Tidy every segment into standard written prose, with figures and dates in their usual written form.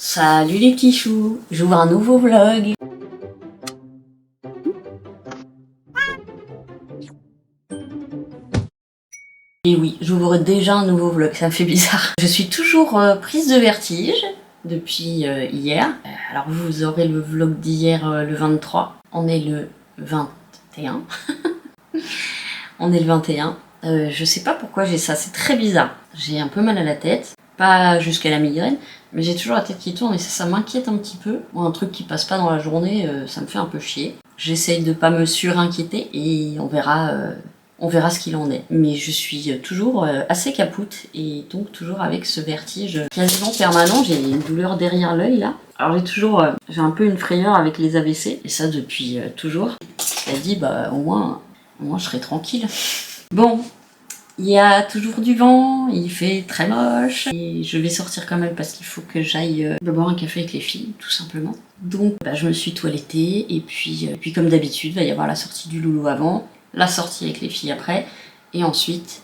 Salut les petits choux, j'ouvre un nouveau vlog. Et oui, j'ouvre déjà un nouveau vlog, ça me fait bizarre. Je suis toujours prise de vertige depuis hier. Alors vous aurez le vlog d'hier le 23. On est le 21. On est le 21. Je sais pas pourquoi j'ai ça, c'est très bizarre. J'ai un peu mal à la tête, pas jusqu'à la migraine, mais j'ai toujours la tête qui tourne et ça m'inquiète un petit peu. Moi, un truc qui passe pas dans la journée, ça me fait un peu chier. J'essaye de pas me surinquiéter et on verra ce qu'il en est. Mais je suis toujours assez capoute et donc toujours avec ce vertige quasiment permanent. J'ai une douleur derrière l'œil là. Alors j'ai un peu une frayeur avec les AVC et ça depuis toujours. Elle dit au moins je serai tranquille. Bon, il y a toujours du vent, il fait très moche et je vais sortir quand même parce qu'il faut que j'aille boire un café avec les filles, tout simplement. Donc je me suis toilettée et puis comme d'habitude, il va y avoir la sortie du loulou avant, la sortie avec les filles après et ensuite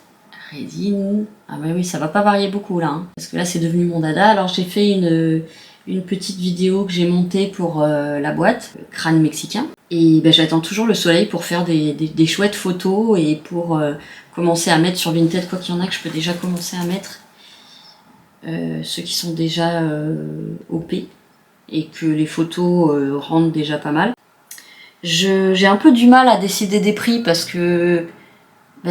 Résine. Ah oui, ça va pas varier beaucoup là, hein, parce que là c'est devenu mon dada. Alors j'ai fait une petite vidéo que j'ai montée pour la boîte, crâne mexicain. Et j'attends toujours le soleil pour faire des chouettes photos et pour commencer à mettre sur Vinted, quoi qu'il y en a que je peux déjà commencer à mettre. Ceux qui sont déjà OP et que les photos rendent déjà pas mal. J'ai un peu du mal à décider des prix parce que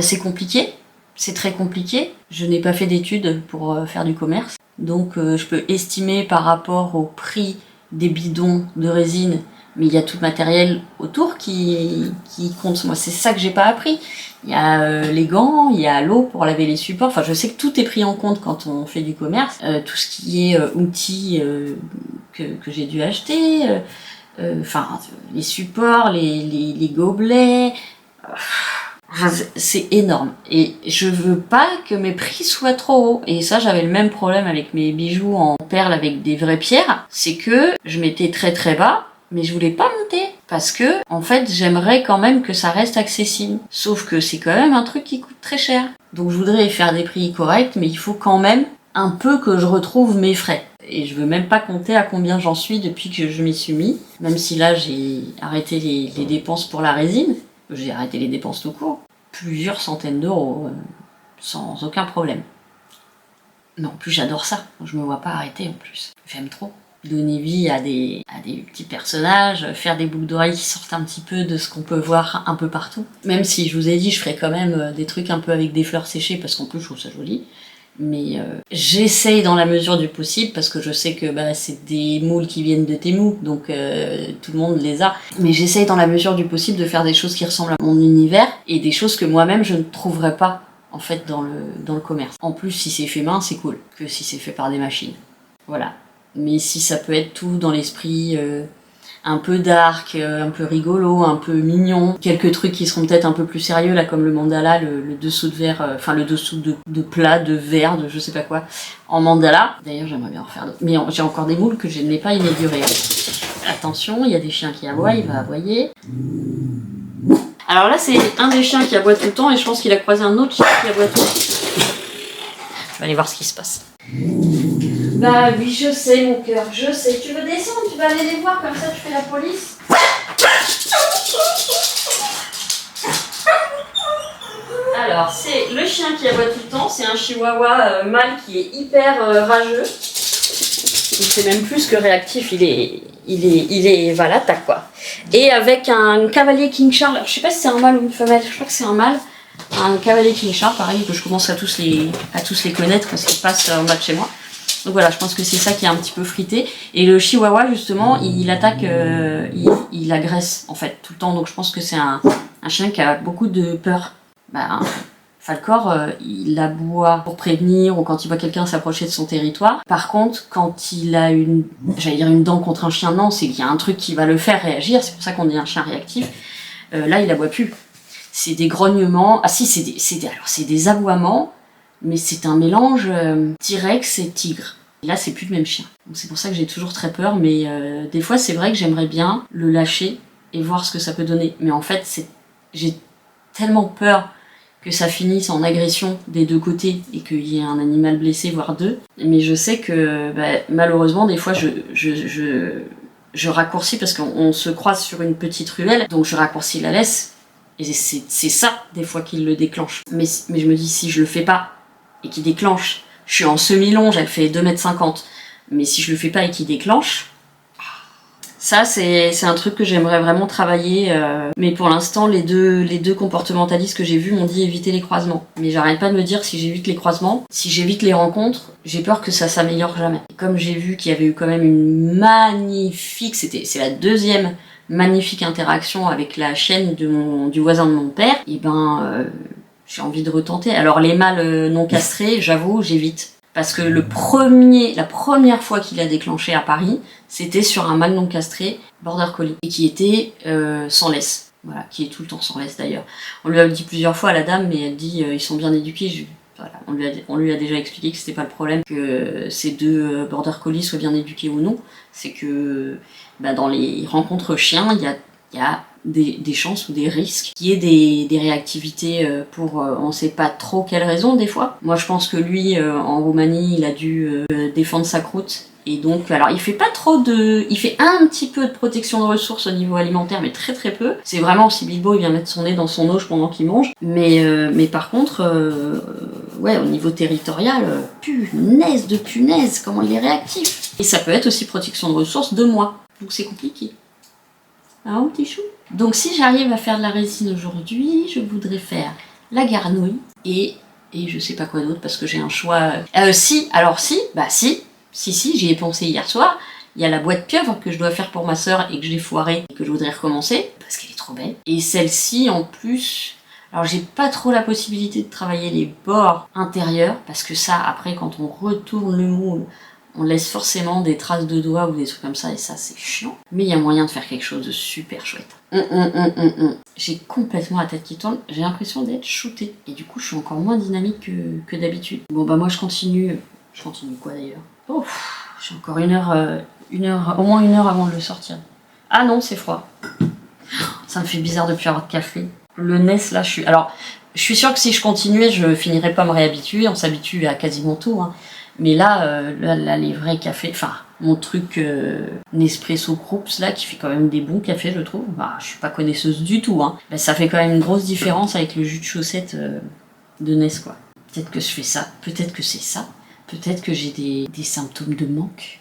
c'est compliqué, c'est très compliqué. Je n'ai pas fait d'études pour faire du commerce. Donc je peux estimer par rapport au prix des bidons de résine, mais il y a tout le matériel autour qui compte. Moi c'est ça que j'ai pas appris. Il y a les gants, il y a l'eau pour laver les supports, enfin je sais que tout est pris en compte quand on fait du commerce. Tout ce qui est outils que j'ai dû acheter, les supports, les gobelets... c'est énorme et je veux pas que mes prix soient trop hauts. Et ça, j'avais le même problème avec mes bijoux en perles avec des vraies pierres, c'est que je mettais très très bas mais je voulais pas monter parce que en fait j'aimerais quand même que ça reste accessible, sauf que c'est quand même un truc qui coûte très cher. Donc je voudrais faire des prix corrects, mais il faut quand même un peu que je retrouve mes frais. Et je veux même pas compter à combien j'en suis depuis que je m'y suis mis, même si là j'ai arrêté les dépenses pour la résine. J'ai arrêté les dépenses tout court. Plusieurs centaines d'euros, sans aucun problème. Mais en plus j'adore ça, je me vois pas arrêter en plus. J'aime trop. Donner vie à des petits personnages, faire des boucles d'oreilles qui sortent un petit peu de ce qu'on peut voir un peu partout. Même si je vous ai dit, je ferai quand même des trucs un peu avec des fleurs séchées, parce qu'en plus je trouve ça joli. Mais j'essaye dans la mesure du possible parce que je sais que c'est des moules qui viennent de Temu, donc tout le monde les a. Mais j'essaye dans la mesure du possible de faire des choses qui ressemblent à mon univers et des choses que moi-même je ne trouverais pas en fait dans le commerce. En plus, si c'est fait main, c'est cool que si c'est fait par des machines. Voilà. Mais si ça peut être tout dans l'esprit un peu dark, un peu rigolo, un peu mignon. Quelques trucs qui seront peut-être un peu plus sérieux, là, comme le mandala, le dessous de verre, le dessous de plat, de verre, de je sais pas quoi, en mandala. D'ailleurs, j'aimerais bien en faire d'autres. Mais j'ai encore des moules que je n'ai pas inaugurés. Attention, il y a des chiens qui aboient, il va aboyer. Alors là, c'est un des chiens qui aboie tout le temps, et je pense qu'il a croisé un autre chien qui aboie tout le temps. Je vais aller voir ce qui se passe. Oui, je sais, mon cœur, je sais. Tu veux descendre, tu vas aller les voir, comme ça tu fais la police. Alors, c'est le chien qui aboie tout le temps, c'est un chihuahua mâle qui est hyper rageux. C'est même plus que réactif, il est l'attaque quoi. Et avec un cavalier King Charles, alors, je sais pas si c'est un mâle ou une femelle, je crois que c'est un mâle. Un cavalier King Charles, pareil, que je commence à tous les connaître parce qu'ils passent en bas de chez moi. Donc voilà, je pense que c'est ça qui est un petit peu frité. Et le chihuahua, justement, il attaque, il agresse, en fait, tout le temps. Donc je pense que c'est un chien qui a beaucoup de peur. Falcor, il aboie pour prévenir ou quand il voit quelqu'un s'approcher de son territoire. Par contre, quand il a une dent contre un chien, non, c'est qu'il y a un truc qui va le faire réagir. C'est pour ça qu'on est un chien réactif. Là, il aboie plus. C'est des grognements. Ah si, c'est des aboiements. Mais c'est un mélange T-Rex et tigre. Et là, c'est plus le même chien. Donc c'est pour ça que j'ai toujours très peur, mais des fois, c'est vrai que j'aimerais bien le lâcher et voir ce que ça peut donner. Mais en fait, j'ai tellement peur que ça finisse en agression des deux côtés et qu'il y ait un animal blessé, voire deux. Mais je sais que malheureusement, des fois, je raccourcis parce qu'on se croise sur une petite ruelle, donc je raccourcis la laisse. Et c'est ça, des fois, qui le déclenche. Mais je me dis, si je le fais pas et qu'il déclenche, je suis en semi-longe, elle fait 2,50 m. Mais si je le fais pas et qu'il déclenche, ça c'est un truc que j'aimerais vraiment travailler. Mais pour l'instant, les deux comportementalistes que j'ai vus m'ont dit éviter les croisements. Mais j'arrête pas de me dire que si j'évite les croisements, si j'évite les rencontres, j'ai peur que ça s'améliore jamais. Et comme j'ai vu qu'il y avait eu quand même une magnifique, c'est la deuxième magnifique interaction avec la chienne du voisin de mon père, et j'ai envie de retenter. Alors les mâles non castrés, j'avoue, j'évite. Parce que la première fois qu'il a déclenché à Paris, c'était sur un mâle non castré, border collie, et qui était sans laisse. Voilà, qui est tout le temps sans laisse d'ailleurs. On lui a dit plusieurs fois à la dame, mais elle dit ils sont bien éduqués. Voilà, on lui a déjà expliqué que c'était pas le problème que ces deux border collies soient bien éduqués ou non. C'est que dans les rencontres chiens, il y a des chances ou des risques qu'il y ait des réactivités pour on sait pas trop quelles raisons des fois. Moi je pense que lui en Roumanie il a dû défendre sa croûte et donc alors il fait un petit peu de protection de ressources au niveau alimentaire mais très très peu. C'est vraiment si Bilbo il vient mettre son nez dans son auge pendant qu'il mange mais par contre ouais au niveau territorial punaise de punaise comment il est réactif. Et ça peut être aussi protection de ressources de moi donc c'est compliqué. Ah, mon petit chou. Donc si j'arrive à faire de la résine aujourd'hui, je voudrais faire la garnouille et je sais pas quoi d'autre parce que j'ai un choix. Si, j'y ai pensé hier soir. Il y a la boîte pieuvre que je dois faire pour ma sœur et que j'ai foirée et que je voudrais recommencer parce qu'elle est trop belle. Et celle-ci en plus, alors j'ai pas trop la possibilité de travailler les bords intérieurs parce que ça après quand on retourne le moule, on laisse forcément des traces de doigts ou des trucs comme ça et ça c'est chiant. Mais il y a moyen de faire quelque chose de super chouette. J'ai complètement la tête qui tourne, j'ai l'impression d'être shootée. Et du coup je suis encore moins dynamique que d'habitude. Bon moi je continue. Je continue quoi d'ailleurs? Oh, j'ai encore une heure, au moins une heure avant de le sortir. Ah non c'est froid. Ça me fait bizarre de plus avoir de café. Le Ness là Alors je suis sûre que si je continuais je finirais pas me réhabituer, on s'habitue à quasiment tout hein. Mais là, les vrais cafés, mon truc Nespresso Groups là, qui fait quand même des bons cafés, je trouve. Je suis pas connaisseuse du tout, hein. Ça fait quand même une grosse différence avec le jus de chaussette de Nes, quoi. Peut-être que je fais ça, peut-être que c'est ça, peut-être que j'ai des symptômes de manque.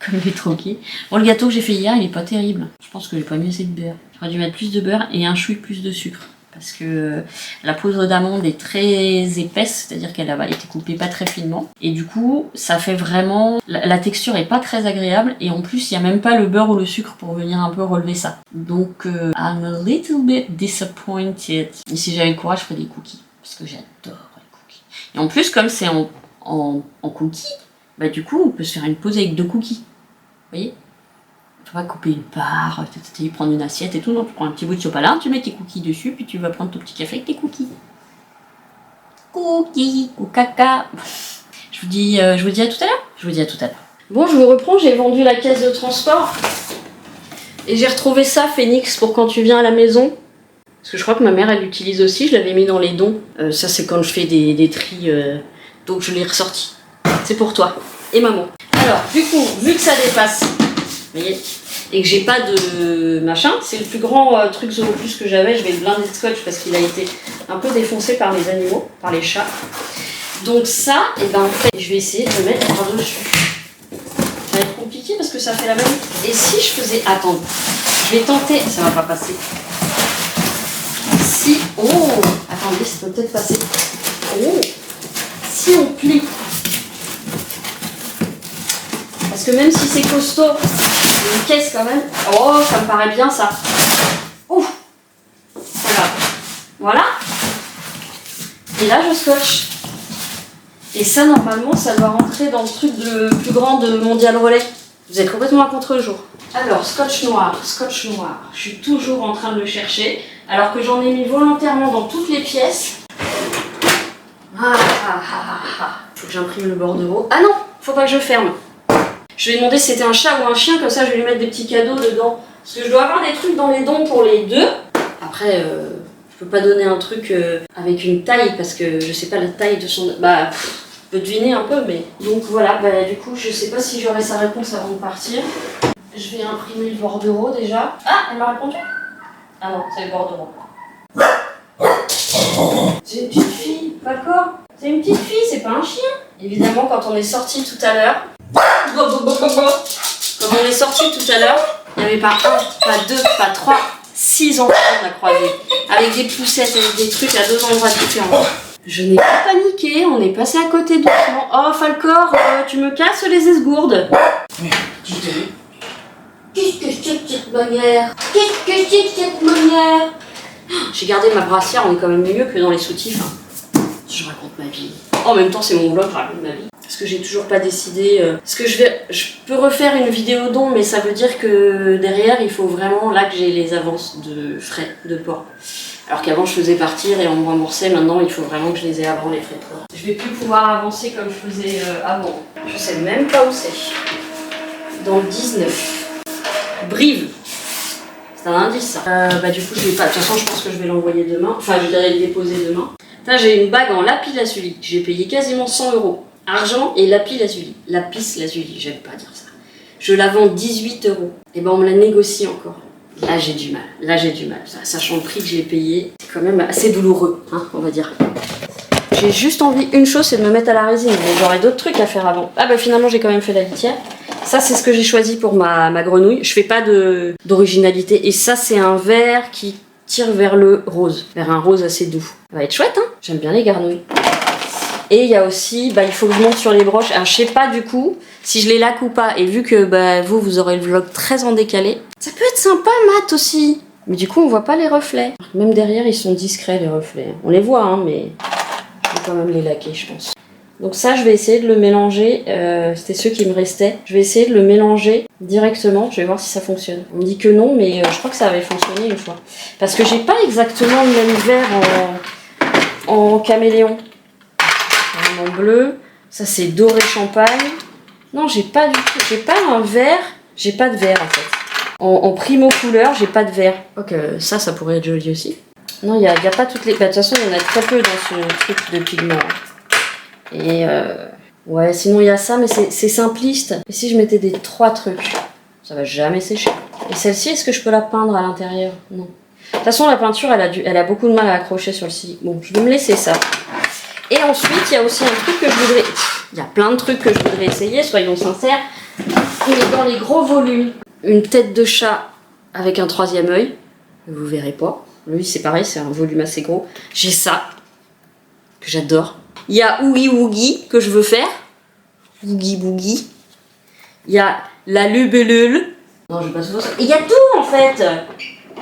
Comme les troquets. Bon, le gâteau que j'ai fait hier, il est pas terrible. Je pense que j'ai pas mis assez de beurre. J'aurais dû mettre plus de beurre et un chouï plus de sucre. Parce que la poudre d'amande est très épaisse, c'est-à-dire qu'elle a été coupée pas très finement. Et du coup, ça fait vraiment... La texture est pas très agréable et en plus, il n'y a même pas le beurre ou le sucre pour venir un peu relever ça. Donc, I'm a little bit disappointed. Et si j'avais le courage, je ferais des cookies. Parce que j'adore les cookies. Et en plus, comme c'est en cookies, du coup, on peut se faire une pause avec 2 cookies. Vous voyez ? Faut pas couper une part, prendre une assiette et tout, non, tu prends un petit bout de sopalin, tu mets tes cookies dessus, puis tu vas prendre ton petit café avec tes cookies. Cookies, ou caca. Je vous dis à tout à l'heure. Je vous dis à tout à l'heure. Bon, je vous reprends, j'ai vendu la caisse de transport. Et j'ai retrouvé ça, Phoenix, pour quand tu viens à la maison. Parce que je crois que ma mère, elle l'utilise aussi, je l'avais mis dans les dons. Ça, c'est quand je fais des tris, donc je l'ai ressorti. C'est pour toi et maman. Alors, du coup, vu que ça dépasse... Vous voyez, et que j'ai pas de machin, c'est le plus grand truc Zoro Plus que j'avais, je vais le blinder de scotch parce qu'il a été un peu défoncé par les animaux, par les chats. Donc ça, en fait, je vais essayer de le mettre par-dessus. Ça va être compliqué parce que ça fait la même... Et si je faisais... Attends, je vais tenter... Ça va pas passer. Si... Oh, attendez, ça peut peut-être passer. Oh, si on plie... Parce que même si c'est costaud, une caisse quand même. Oh, ça me paraît bien ça. Ouf. Voilà. Et là, je scotche. Et ça, normalement, ça doit rentrer dans le truc le plus grand de Mondial Relais. Vous êtes complètement à contre-jour. Alors, scotch noir. Je suis toujours en train de le chercher. Alors que j'en ai mis volontairement dans toutes les pièces. Faut que j'imprime le bordereau. Ah non, faut pas que je ferme. Je lui ai demandé si c'était un chat ou un chien, comme ça je vais lui mettre des petits cadeaux dedans. Parce que je dois avoir des trucs dans les dons pour les deux. Après, je peux pas donner un truc avec une taille parce que je sais pas la taille de son... Bah, je peux deviner un peu, mais... Donc voilà, bah, du coup, je sais pas si j'aurai sa réponse avant de partir. Je vais imprimer le bordereau déjà. Ah, elle m'a répondu? Ah non, c'est le bordereau. C'est une petite fille, pas quoi? C'est une petite fille, c'est pas un chien. Évidemment, quand on est sorti tout à l'heure... Quand on est sorti tout à l'heure, il n'y avait pas un, pas deux, pas trois, 6 enfants on a croisé. Avec des poussettes, avec des trucs à 2 endroits différents. Je n'ai pas paniqué, on est passé à côté doucement. Oh Falcor, tu me casses les esgourdes. Qu'est-ce que c'est que cette manière? Qu'est-ce que c'est que cette manière? J'ai gardé ma brassière, on est quand même mieux que dans les soutifs. Hein. Je raconte ma vie. En même temps, c'est mon vlog, je raconte ma vie. Parce que j'ai toujours pas décidé. Parce que je peux refaire une vidéo don, mais ça veut dire que derrière, il faut vraiment là que j'ai les avances de frais de port. Alors qu'avant, je faisais partir et on me remboursait. Maintenant, il faut vraiment que je les ai avant les frais de port. Je vais plus pouvoir avancer comme je faisais avant. Je sais même pas où c'est. Dans le 19. Brive. C'est un indice, ça. Bah du coup, je vais pas. De toute façon, je pense que je vais l'envoyer demain. Enfin, je vais le déposer demain. Là, j'ai une bague en lapis-lazuli. J'ai payé quasiment 100 €. Argent et lapis-lazuli. Lapis-lazuli, j'aime pas dire ça. Je la vends 18 €. Et ben, on me la négocie encore. Là, j'ai du mal. Là, j'ai du mal. Sachant le prix que je l'ai payé, c'est quand même assez douloureux, hein, on va dire. J'ai juste envie, une chose, c'est de me mettre à la résine. Mais j'aurais d'autres trucs à faire avant. Ah bah finalement, j'ai quand même fait la litière. Ça, c'est ce que j'ai choisi pour ma grenouille. Je fais pas d'originalité. Et ça, c'est un vert qui tire vers le rose. Vers un rose assez doux. Ça va être chouette, hein. J'aime bien les garnouilles. Et il y a aussi, bah, il faut que je monte sur les broches. Alors, je sais pas du coup si je les laque ou pas. Et vu que bah, vous aurez le vlog très en décalé, ça peut être sympa, mat aussi. Mais du coup, on voit pas les reflets. Même derrière, ils sont discrets, les reflets. On les voit, hein, mais je vais quand même les laquer, je pense. Donc ça, je vais essayer de le mélanger. C'était ceux qui me restaient. Je vais essayer de le mélanger directement. Je vais voir si ça fonctionne. On me dit que non, mais je crois que ça avait fonctionné une fois. Parce que j'ai pas exactement le même vert en caméléon. En bleu. Ça, c'est doré champagne. Non, j'ai pas du tout. J'ai pas un vert. J'ai pas de vert, en fait. En primo couleur, j'ai pas de vert. Ok, ça pourrait être joli aussi. Non, il y a pas toutes les... Bah, de toute façon, il y en a très peu dans ce truc de pigments. Et ouais, sinon il y a ça, mais c'est simpliste. Et si je mettais des 3 trucs, ça va jamais sécher. Et celle-ci, est-ce que je peux la peindre à l'intérieur? Non. De toute façon, la peinture, elle a beaucoup de mal à accrocher sur le silicone. Bon, je vais me laisser ça. Et ensuite, il y a aussi un truc que je voudrais... Il y a plein de trucs que je voudrais essayer, soyons sincères. Mais dans les gros volumes, une tête de chat avec un 3e œil. Vous verrez pas. Lui, c'est pareil, c'est un volume assez gros. J'ai ça, que j'adore. Il y a Oogie Woogie que je veux faire. Oogie Boogie. Il y a la Lubelule. Non, je vais pas souvent ça. Il y a tout en fait.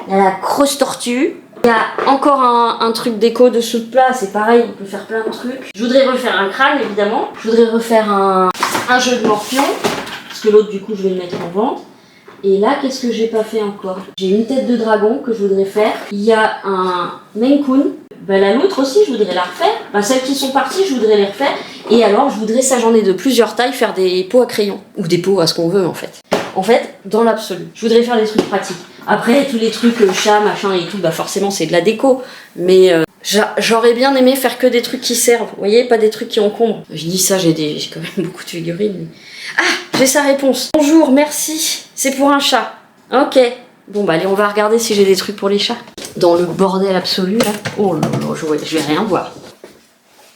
Il y a la crosse tortue. Il y a encore un truc déco dessous de plat. C'est pareil, on peut faire plein de trucs. Je voudrais refaire un crâne évidemment. Je voudrais refaire un jeu de morpion. Parce que l'autre, du coup, je vais le mettre en vente. Et là, qu'est-ce que j'ai pas fait encore? J'ai une tête de dragon que je voudrais faire. Il y a un Maine Coon. Ben, la loutre aussi, je voudrais la refaire. Ben, celles qui sont parties, je voudrais les refaire. Et alors, je voudrais, ça j'en ai de plusieurs tailles, faire des pots à crayon. Ou des pots à ce qu'on veut, en fait. En fait, dans l'absolu. Je voudrais faire des trucs pratiques. Après, tous les trucs chat, machin et tout, bah forcément, c'est de la déco. Mais j'aurais bien aimé faire que des trucs qui servent. Vous voyez, pas des trucs qui encombrent. Je dis ça, j'ai quand même beaucoup de figurines. Mais... Ah, j'ai sa réponse. Bonjour, merci. C'est pour un chat. Ok. Bon, bah allez, on va regarder si j'ai des trucs pour les chats. Dans le bordel absolu, là. Oh là là, je vais rien voir.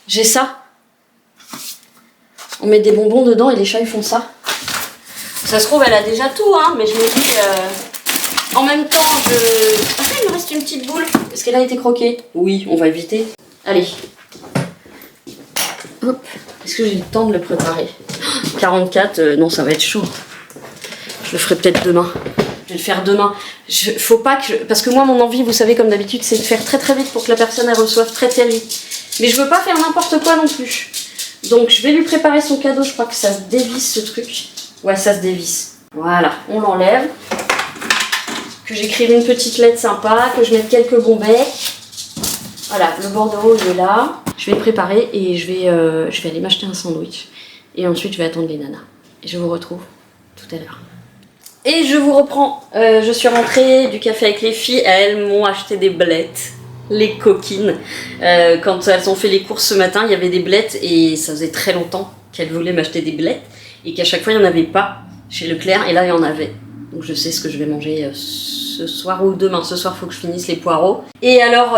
J'ai ça. On met des bonbons dedans et les chats, ils font ça. Ça se trouve, elle a déjà tout, hein, mais je me dis... En même temps, Ah, il me reste une petite boule. Est-ce qu'elle a été croquée? Oui, on va éviter. Allez. Hop. Est-ce que j'ai le temps de le préparer? 44, non, ça va être chaud. Je le ferai peut-être demain. Je vais le faire demain. Faut pas que parce que moi, mon envie, vous savez, comme d'habitude, c'est de faire très très vite pour que la personne elle reçoive très très vite. Mais je veux pas faire n'importe quoi non plus. Donc, je vais lui préparer son cadeau. Je crois que ça se dévisse, ce truc. Ouais, ça se dévisse. Voilà, on l'enlève. Que j'écrive une petite lettre sympa, que je mette quelques bons becs. Voilà, le bordereau il est là. Je vais le préparer et je vais aller m'acheter un sandwich. Et ensuite, je vais attendre les nanas. Et je vous retrouve tout à l'heure. Et je vous reprends. Je suis rentrée du café avec les filles. Elles m'ont acheté des blettes. Les coquines. Quand elles ont fait les courses ce matin, il y avait des blettes et ça faisait très longtemps qu'elles voulaient m'acheter des blettes et qu'à chaque fois il n'y en avait pas chez Leclerc et là il y en avait. Donc je sais ce que je vais manger ce soir ou demain. Ce soir il faut que je finisse les poireaux. Et alors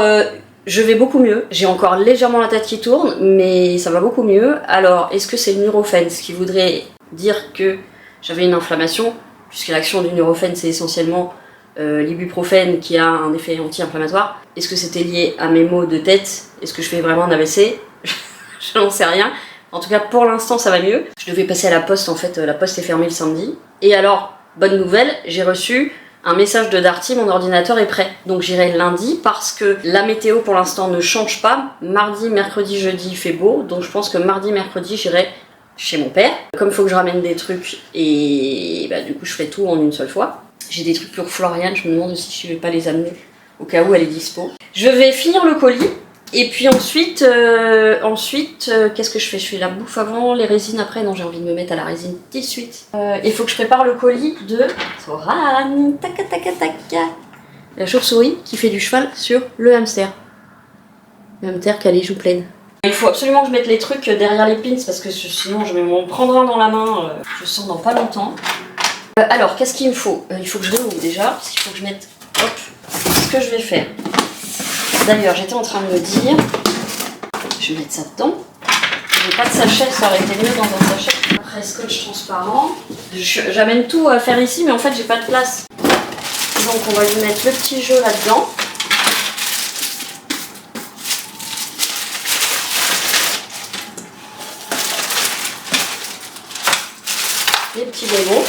je vais beaucoup mieux. J'ai encore légèrement la tête qui tourne mais ça va beaucoup mieux. Alors est-ce que c'est le Nurofen, ce qui voudrait dire que j'avais une inflammation puisque l'action du Nurofen c'est essentiellement l'ibuprofène qui a un effet anti-inflammatoire. Est-ce que c'était lié à mes maux de tête? Est-ce que je fais vraiment un AVC? Je n'en sais rien. En tout cas, pour l'instant, ça va mieux. Je devais passer à la poste, en fait, la poste est fermée le samedi. Et alors, bonne nouvelle, j'ai reçu un message de Darty, mon ordinateur est prêt. Donc j'irai lundi parce que la météo pour l'instant ne change pas. Mardi, mercredi, jeudi, il fait beau. Donc je pense que mardi, mercredi, j'irai chez mon père. Comme il faut que je ramène des trucs et bah, du coup, je fais tout en une seule fois. J'ai des trucs pour Floriane, je me demande si je vais pas les amener au cas où elle est dispo. Je vais finir le colis et puis ensuite, qu'est-ce que je fais? Je fais la bouffe avant, les résines après. Non, j'ai envie de me mettre à la résine tout de suite. Il faut que je prépare le colis de Soran. Taka taka taka. La chauve-souris qui fait du cheval sur le hamster. Le hamster qui a les joues pleines. Il faut absolument que je mette les trucs derrière les pins parce que sinon je vais m'en prendre un dans la main. Je sens dans pas longtemps. Alors, qu'est-ce qu'il me faut? Il faut que je réouvre déjà, parce qu'il faut que je mette ce que je vais faire. D'ailleurs, j'étais en train de me dire, je vais mettre ça dedans. J'ai pas de sachet, ça aurait été mieux dans un sachet. Après, scotch transparent. J'amène tout à faire ici, mais en fait, j'ai pas de place. Donc, on va lui mettre le petit jeu là-dedans. Les petits Legos.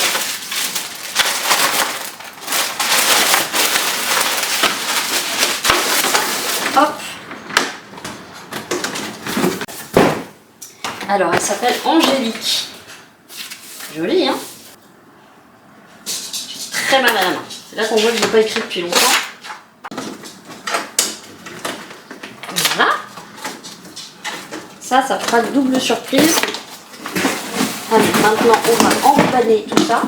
Hop. Alors, elle s'appelle Angélique. Jolie, hein? J'ai très mal à la main. C'est là qu'on voit que je n'ai pas écrit depuis longtemps. Voilà. Ça fera de double surprise. Allez, maintenant, on va emballer tout ça.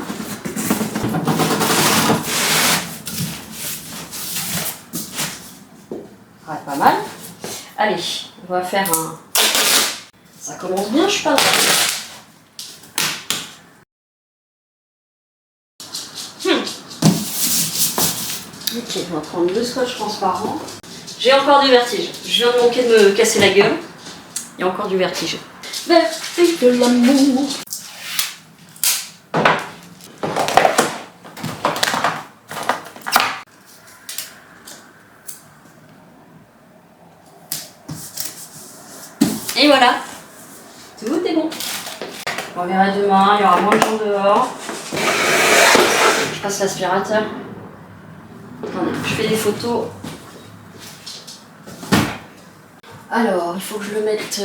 Ouais, pas mal. Allez, on va faire un... Ça commence bien, je suis pas là. Ok, on va prendre deux scotch transparents. J'ai encore du vertige. Je viens de manquer de me casser la gueule. Il y a encore du vertige. Vertige de l'amour. Et voilà, tout est bon. On verra demain, il y aura moins de gens dehors. Je passe l'aspirateur. Attendez, je fais des photos. Alors, il faut que je le mette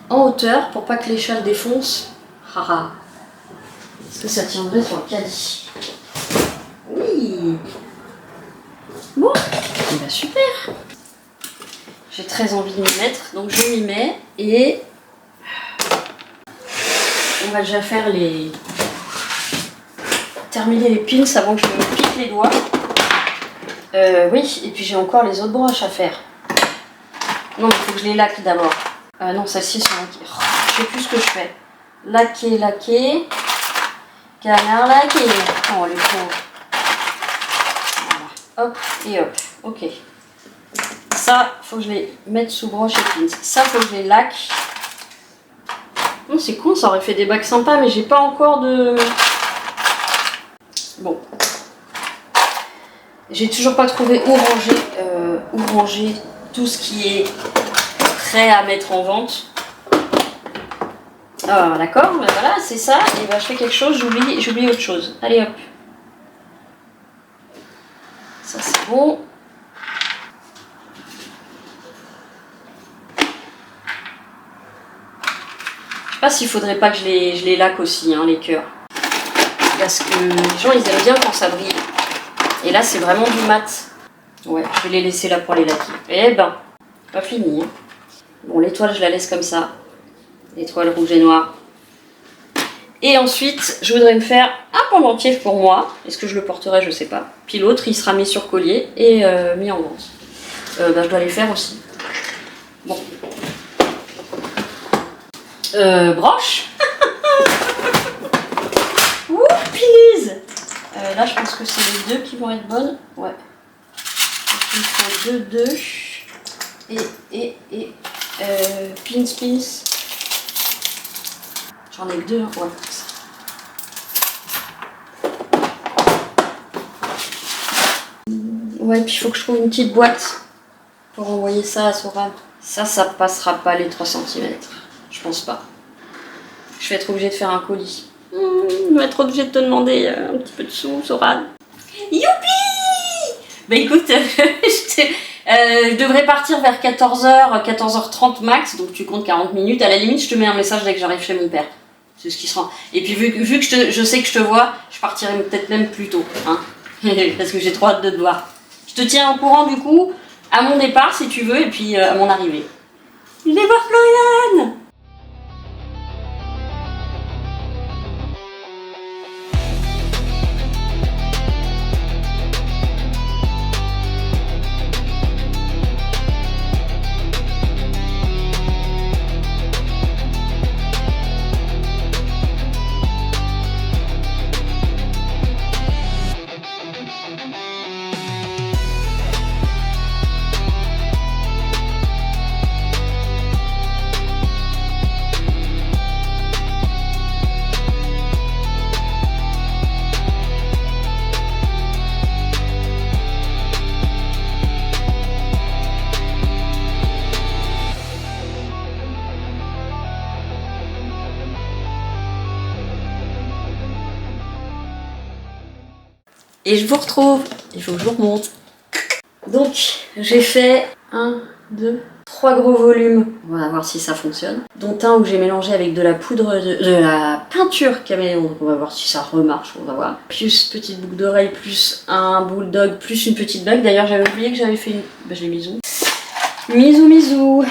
en hauteur pour pas que l'échelle défonce. Haha. Est-ce que ça tiendrait sur le caddie? Oui. Bon, et bah super. J'ai très envie de m'y mettre, donc je m'y mets et on va déjà faire les... terminer les pins avant que je me pique les doigts. Oui, et puis j'ai encore les autres broches à faire. Non, il faut que je les laque d'abord. Non, celles-ci sont laquées. Oh, je sais plus ce que je fais. Laquer, laquer. Canard laqué. Oh, les pauvres. Voilà. Hop et hop. Ok. Ça, faut que je les mette sous broche et pins. Ça, faut que je les laque. C'est con, ça aurait fait des bacs sympas, mais j'ai pas encore de... Bon. J'ai toujours pas trouvé où ranger tout ce qui est prêt à mettre en vente. Ah, d'accord, ben voilà, c'est ça. Et ben je fais quelque chose, j'oublie autre chose. Allez hop. Ça c'est bon. Je sais pas s'il faudrait pas que je les laque aussi, hein, les cœurs. Parce que les gens ils aiment bien quand ça brille. Et là c'est vraiment du mat. Ouais, je vais les laisser là pour les laquer. Eh ben, pas fini. Hein. Bon, l'étoile je la laisse comme ça. L'étoile rouge et noire. Et ensuite, je voudrais me faire un pendentif pour moi. Est-ce que je le porterai? Je sais pas. Puis l'autre, il sera mis sur collier et mis en vente. Bah, je dois les faire aussi. Bon. Broche. Ouh, pinaise. Là, je pense que c'est les deux qui vont être bonnes. Ouais. Donc, il faut deux. Et pins. J'en ai que deux, hein. Ouais. Ouais, puis il faut que je trouve une petite boîte pour envoyer ça à Soram. Ça passera pas les 3 cm. Je pense pas. Je vais être obligée de faire un colis. Je vais être obligée de te demander un petit peu de sous, Soram. Youpi! Bah écoute, je devrais partir vers 14h, 14h30 max, donc tu comptes 40 minutes. À la limite, je te mets un message dès que j'arrive chez mon père. C'est ce qui sera. Et puis vu que je sais que je te vois, je partirai peut-être même plus tôt. Hein. Parce que j'ai trop hâte de te voir. Je te tiens au courant du coup, à mon départ si tu veux, et puis à mon arrivée. Je vais voir Floriane! Et je vous retrouve, il faut que je vous remonte. Donc, j'ai fait 1, 2, 3 gros volumes. On va voir si ça fonctionne. Dont un où j'ai mélangé avec de la poudre, de la peinture caméléon. Donc on va voir si ça remarche, on va voir. Plus petite boucle d'oreille, plus un bulldog, plus une petite bague. D'ailleurs, j'avais oublié que j'avais fait une... Bah, je l'ai mise où ? Misou.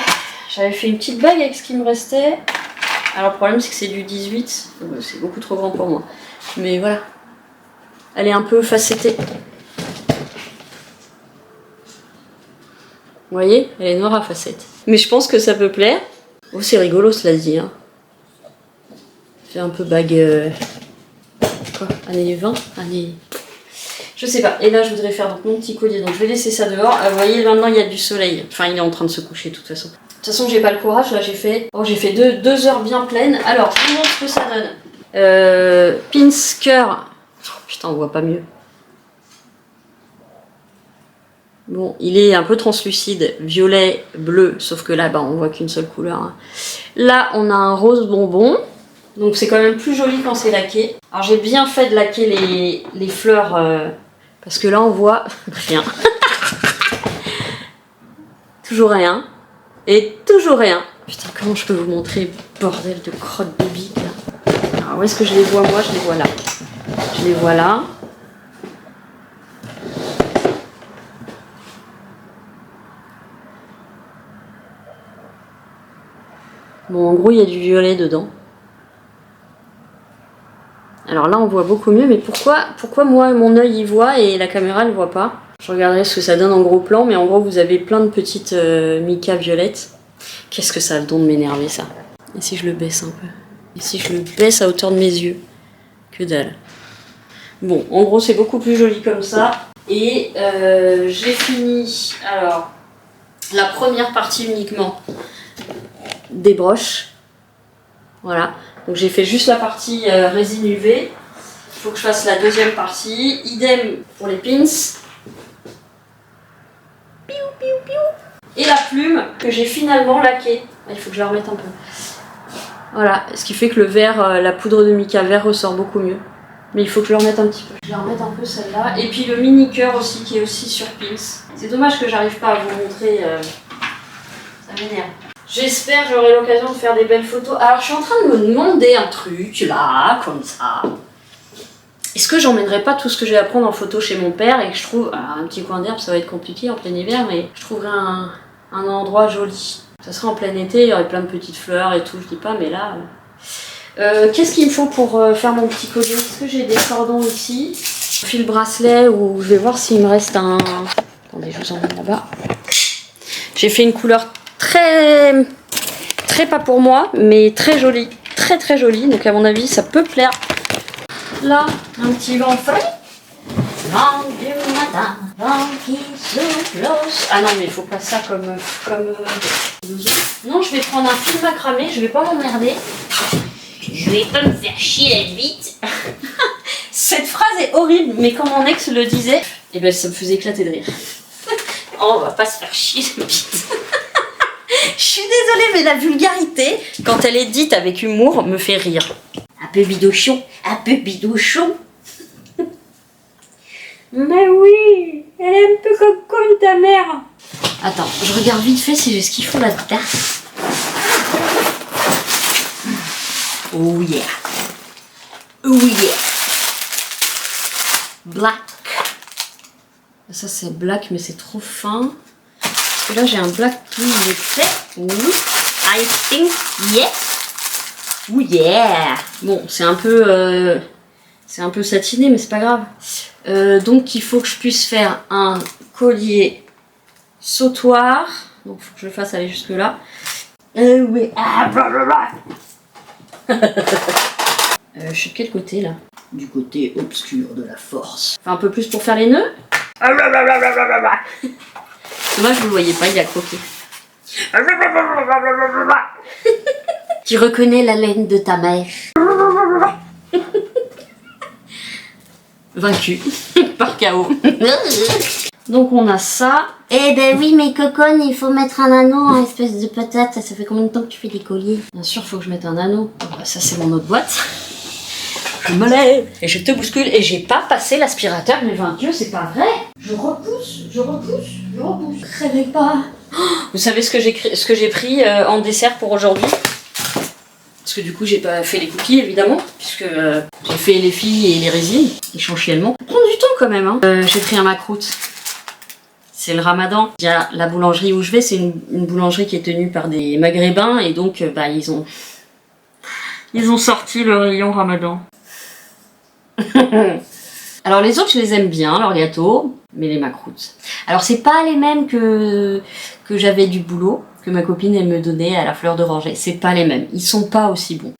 J'avais fait une petite bague avec ce qui me restait. Alors le problème, c'est que c'est du 18. Donc, c'est beaucoup trop grand pour moi. Mais voilà. Elle est un peu facettée. Vous voyez, elle est noire à facettes. Mais je pense que ça peut plaire. Oh, c'est rigolo, cela dit. Hein. C'est un peu bague... Quoi, années 20 années... Je sais pas. Et là, je voudrais faire donc mon petit collier. Donc, je vais laisser ça dehors. Vous voyez, maintenant, il y a du soleil. Enfin, il est en train de se coucher, de toute façon. De toute façon, j'ai pas le courage. Là, j'ai fait... Oh, j'ai fait deux heures bien pleines. Alors, je vous montre ce que ça donne. Pins cœur. Oh, putain, on voit pas mieux. Bon, il est un peu translucide, violet, bleu, sauf que là, bah, on voit qu'une seule couleur. Hein. Là, on a un rose bonbon, donc c'est quand même plus joli quand c'est laqué. Alors j'ai bien fait de laquer les fleurs, parce que là, on voit rien. Toujours rien, et toujours rien. Putain, comment je peux vous montrer, bordel de crotte de bite, là. Alors où est-ce que je les vois, moi? Je les vois là. Je les vois là. Bon, en gros, il y a du violet dedans. Alors là, on voit beaucoup mieux, mais pourquoi moi, mon œil y voit et la caméra ne voit pas? Je regarderai ce que ça donne en gros plan, mais en gros, vous avez plein de petites mica violettes. Qu'est-ce que ça a le don de m'énerver, ça? Et si je le baisse un peu? Et si je le baisse à hauteur de mes yeux? Que dalle. Bon, en gros, c'est beaucoup plus joli comme ça. Et j'ai fini, alors, la première partie uniquement des broches. Voilà. Donc j'ai fait juste la partie résine UV. Il faut que je fasse la deuxième partie. Idem pour les pins. Piou, piou, piou. Et la plume que j'ai finalement laquée. Il faut que je la remette un peu. Voilà. Ce qui fait que le vert, la poudre de mica vert ressort beaucoup mieux. Mais il faut que je le remette un petit peu. Je vais remettre un peu celle-là. Et puis le mini cœur aussi qui est aussi sur pins. C'est dommage que j'arrive pas à vous montrer. Ça m'énerve. J'espère que j'aurai l'occasion de faire des belles photos. Alors je suis en train de me demander un truc là, comme ça. Est-ce que j'emmènerai pas tout ce que je vais apprendre en photo chez mon père et que je trouve... Alors, un petit coin d'herbe, ça va être compliqué en plein hiver, mais je trouverai un endroit joli. Ça sera en plein été, il y aurait plein de petites fleurs et tout, je dis pas, mais là... Qu'est-ce qu'il me faut pour faire mon petit collier? Est-ce que j'ai des cordons ici? Fil bracelet, ou je vais voir s'il me reste un... Attendez, je vous emmène là-bas. J'ai fait une couleur très pas pour moi, mais très jolie. Très jolie, donc à mon avis ça peut plaire. Là, un petit vent frais. Vent du matin, vent qui souffle. Ah non mais il faut pas ça comme non, je vais prendre un fil macramé, je vais pas m'emmerder. Je vais pas me faire chier la bite. Cette phrase est horrible, mais quand mon ex le disait, eh ben ça me faisait éclater de rire. Oh, on va pas se faire chier la bite. Je suis désolée, mais la vulgarité, quand elle est dite avec humour, me fait rire. Un peu bidochon, un peu bidochon. Mais oui, elle est un peu comme ta mère. Attends, je regarde vite fait si j'ai ce qu'il faut là-dedans. Oh yeah. Oh yeah. Black. Ça c'est black, mais c'est trop fin. Parce que là j'ai un black plus épais. Oui. I think yes. Oh yeah. Bon, c'est un peu satiné, mais c'est pas grave. Donc il faut que je puisse faire un collier sautoir. Donc il faut que je le fasse aller jusque là. Oui. Ah, blablabla. Je suis de quel côté là? Du côté obscur de la force. Enfin un peu plus pour faire les nœuds. Dommage vous le voyez pas, il a croqué. Tu reconnais la laine de ta mère. Vaincu par KO. Donc on a ça. Eh ben oui, mais coconne, il faut mettre un anneau en espèce de patate. Ça fait combien de temps que tu fais des colliers? Bien sûr, il faut que je mette un anneau. Bah, ça c'est mon autre boîte. Je me lève et je te bouscule et j'ai pas passé l'aspirateur, mais 20 Dieu, c'est pas vrai. Je repousse. Rêvez pas. Vous savez ce que j'ai pris en dessert pour aujourd'hui? Parce que du coup j'ai pas fait les cookies évidemment, puisque j'ai fait les filles et les résines, échantillonnement. Ça prend du temps quand même, hein. J'ai pris un macroute. C'est le ramadan. Il y a la boulangerie où je vais, c'est une boulangerie qui est tenue par des maghrébins et donc bah ils ont sorti le rayon ramadan. Alors les autres je les aime bien, leurs gâteaux, mais les macroutes. Alors c'est pas les mêmes que j'avais du boulot, que ma copine elle me donnait à la fleur d'oranger. C'est pas les mêmes, ils sont pas aussi bons.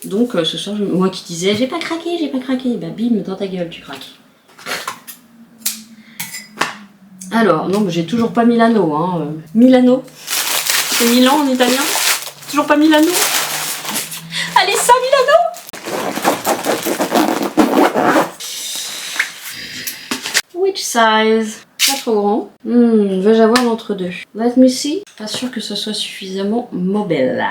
Donc ce soir, moi qui disais j'ai pas craqué, bah bim, dans ta gueule tu craques. Alors, non, j'ai toujours pas Milano, hein. Milano, c'est Milan en italien. Toujours pas Milano. Allez ça Milano. Which size? Pas trop grand. Vais-je avoir l'entre-deux? Let me see. Pas sûr que ce soit suffisamment mobile.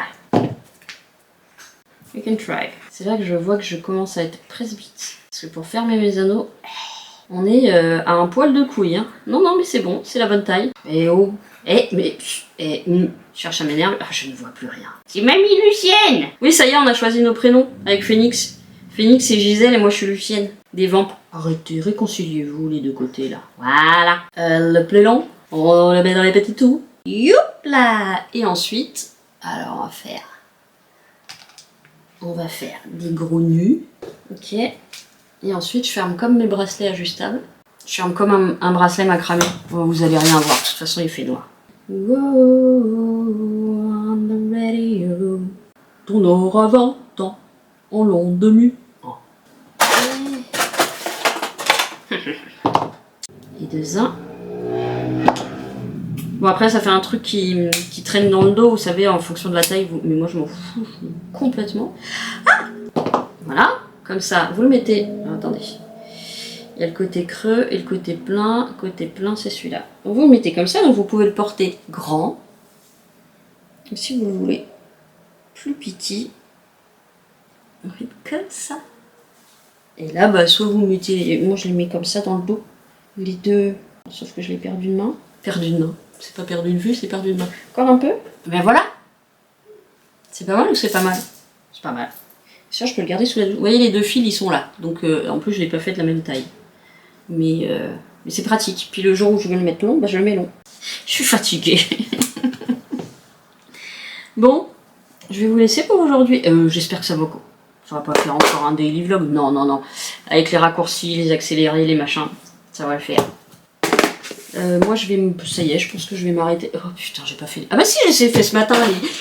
You can try. C'est là que je vois que je commence à être presbyte. Parce que pour fermer mes anneaux, on est à un poil de couille. Hein. Non, mais c'est bon, c'est la bonne taille. Eh oh. Cherche à m'énerver. Ah, je ne vois plus rien. C'est Mamie Lucienne. Oui, ça y est, on a choisi nos prénoms avec Phoenix. Phoenix c'est Gisèle et moi je suis Lucienne. Des vampes. Arrêtez, réconciliez-vous les deux côtés là. Voilà. Le plus long, on le met dans les petits trous. Youp là. Et ensuite, alors on va faire des gros nus. Ok. Et ensuite je ferme comme mes bracelets ajustables. Je ferme comme un bracelet macramé. Bon, vous allez rien voir, de toute façon il fait noir. Wow, on the radio. Ton aura 20 ans en long de mu. Et deux uns. Bon après ça fait un truc qui traîne dans le dos, vous savez, en fonction de la taille, mais moi je m'en fous complètement. Ah, voilà, comme ça, vous le mettez. Alors, attendez. Il y a le côté creux et le côté plein. Le côté plein c'est celui-là. Donc vous le mettez comme ça, donc vous pouvez le porter grand. Ou si vous le voulez plus petit. Comme ça. Et là, bah, soit vous mettez, moi je les mets comme ça dans le dos, les deux, sauf que je l'ai perdu une main. Perdu une main, c'est pas perdu une vue, c'est perdu une main. Encore un peu. Ben voilà. C'est pas mal ou c'est pas mal? C'est pas mal. Ça, je peux le garder sous la douche. Vous voyez, les deux fils, ils sont là. Donc, en plus, je l'ai pas fait de la même taille. Mais c'est pratique. Puis le jour où je veux le mettre long, bah, je le mets long. Je suis fatiguée. Bon, je vais vous laisser pour aujourd'hui. J'espère que ça va pas faire encore un daily vlog. Non. Avec les raccourcis, les accélérés, les machins, ça va le faire. Moi je vais me... Ça y est, je pense que je vais m'arrêter. Oh putain, j'ai pas fait... Ah bah si, j'ai fait ce matin.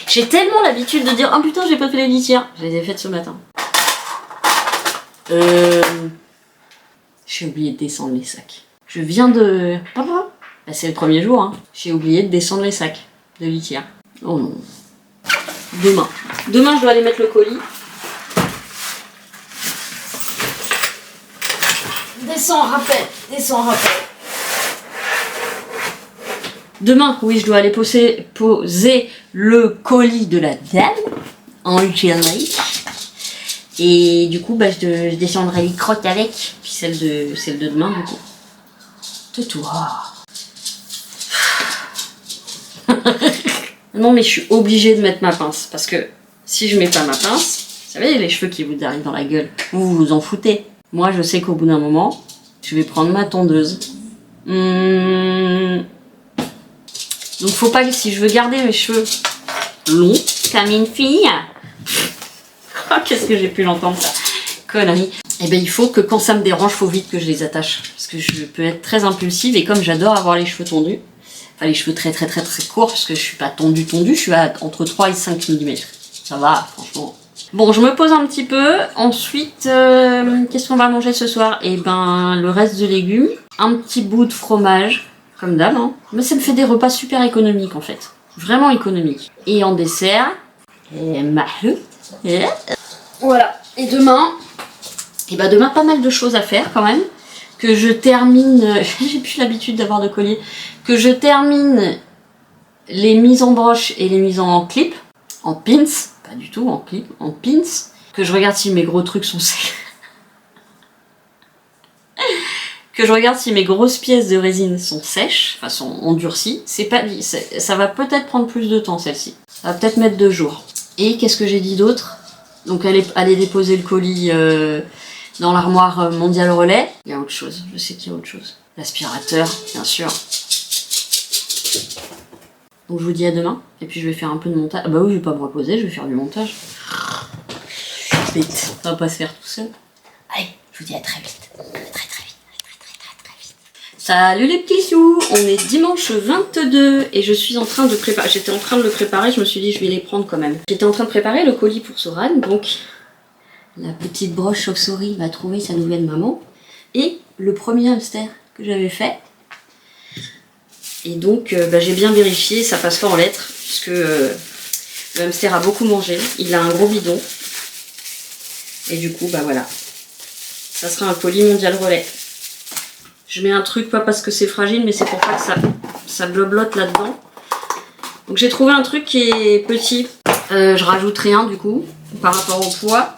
J'ai tellement l'habitude de dire oh putain, j'ai pas fait les litières. Je les ai faites ce matin. J'ai oublié de descendre les sacs. Je viens de... Bah, c'est le premier jour, hein. J'ai oublié de descendre les sacs de litière. Oh non. Demain. Demain, je dois aller mettre le colis. Descends, rappel. Descends, rappel. Demain, oui, je dois aller poser le colis de la dame en Italie. Et du coup, bah, je descendrai les crottes avec. Puis celle de demain, du coup. Tais-toi. Non, mais je suis obligée de mettre ma pince. Parce que si je mets pas ma pince, vous savez, les cheveux qui vous arrivent dans la gueule, vous vous en foutez. Moi, je sais qu'au bout d'un moment, je vais prendre ma tondeuse. Donc faut pas que si je veux garder mes cheveux longs comme une fille, oh, qu'est-ce que j'ai pu l'entendre ça, connerie. Et ben il faut que quand ça me dérange, faut vite que je les attache parce que je peux être très impulsive et comme j'adore avoir les cheveux tondus, enfin les cheveux très courts parce que je suis pas tondue, je suis à entre 3 et 5 mm. Ça va franchement. Bon, je me pose un petit peu. Ensuite, qu'est-ce qu'on va manger ce soir? Et ben le reste de légumes, un petit bout de fromage. Comme d'hab, hein. Mais ça me fait des repas super économiques en fait. Vraiment économiques. Et en dessert, voilà. Et demain, demain pas mal de choses à faire quand même. Que je termine, j'ai plus l'habitude d'avoir de collier. Que je termine les mises en broche et les mises en clip. En pins, pas du tout en clip, en pins. Que je regarde si mes gros trucs sont secs. Que je regarde si mes grosses pièces de résine sont sèches, enfin sont endurcies. Ça va peut-être prendre plus de temps celle-ci. Ça va peut-être mettre 2 jours. Et qu'est-ce que j'ai dit d'autre? Donc aller déposer le colis dans l'armoire mondial relais. Il y a autre chose, je sais qu'il y a autre chose. L'aspirateur, bien sûr. Donc je vous dis à demain. Et puis je vais faire un peu de montage. Ah bah oui, je vais pas me reposer, je vais faire du montage. Vite, ça va pas se faire tout seul. Allez, je vous dis à très vite. Très vite. Salut les petits sous, on est dimanche 22 et je suis en train de préparer, j'étais en train de le préparer, je me suis dit je vais les prendre quand même. J'étais en train de préparer le colis pour Soran, donc la petite broche chauve-souris va trouver sa nouvelle maman et le premier hamster que j'avais fait. Et donc j'ai bien vérifié, ça passe pas en lettres puisque le hamster a beaucoup mangé, il a un gros bidon et du coup voilà, ça sera un colis mondial relais. Je mets un truc, pas parce que c'est fragile, mais c'est pour pas que ça bloblote là-dedans. Donc j'ai trouvé un truc qui est petit. Je rajoute rien du coup, par rapport au poids.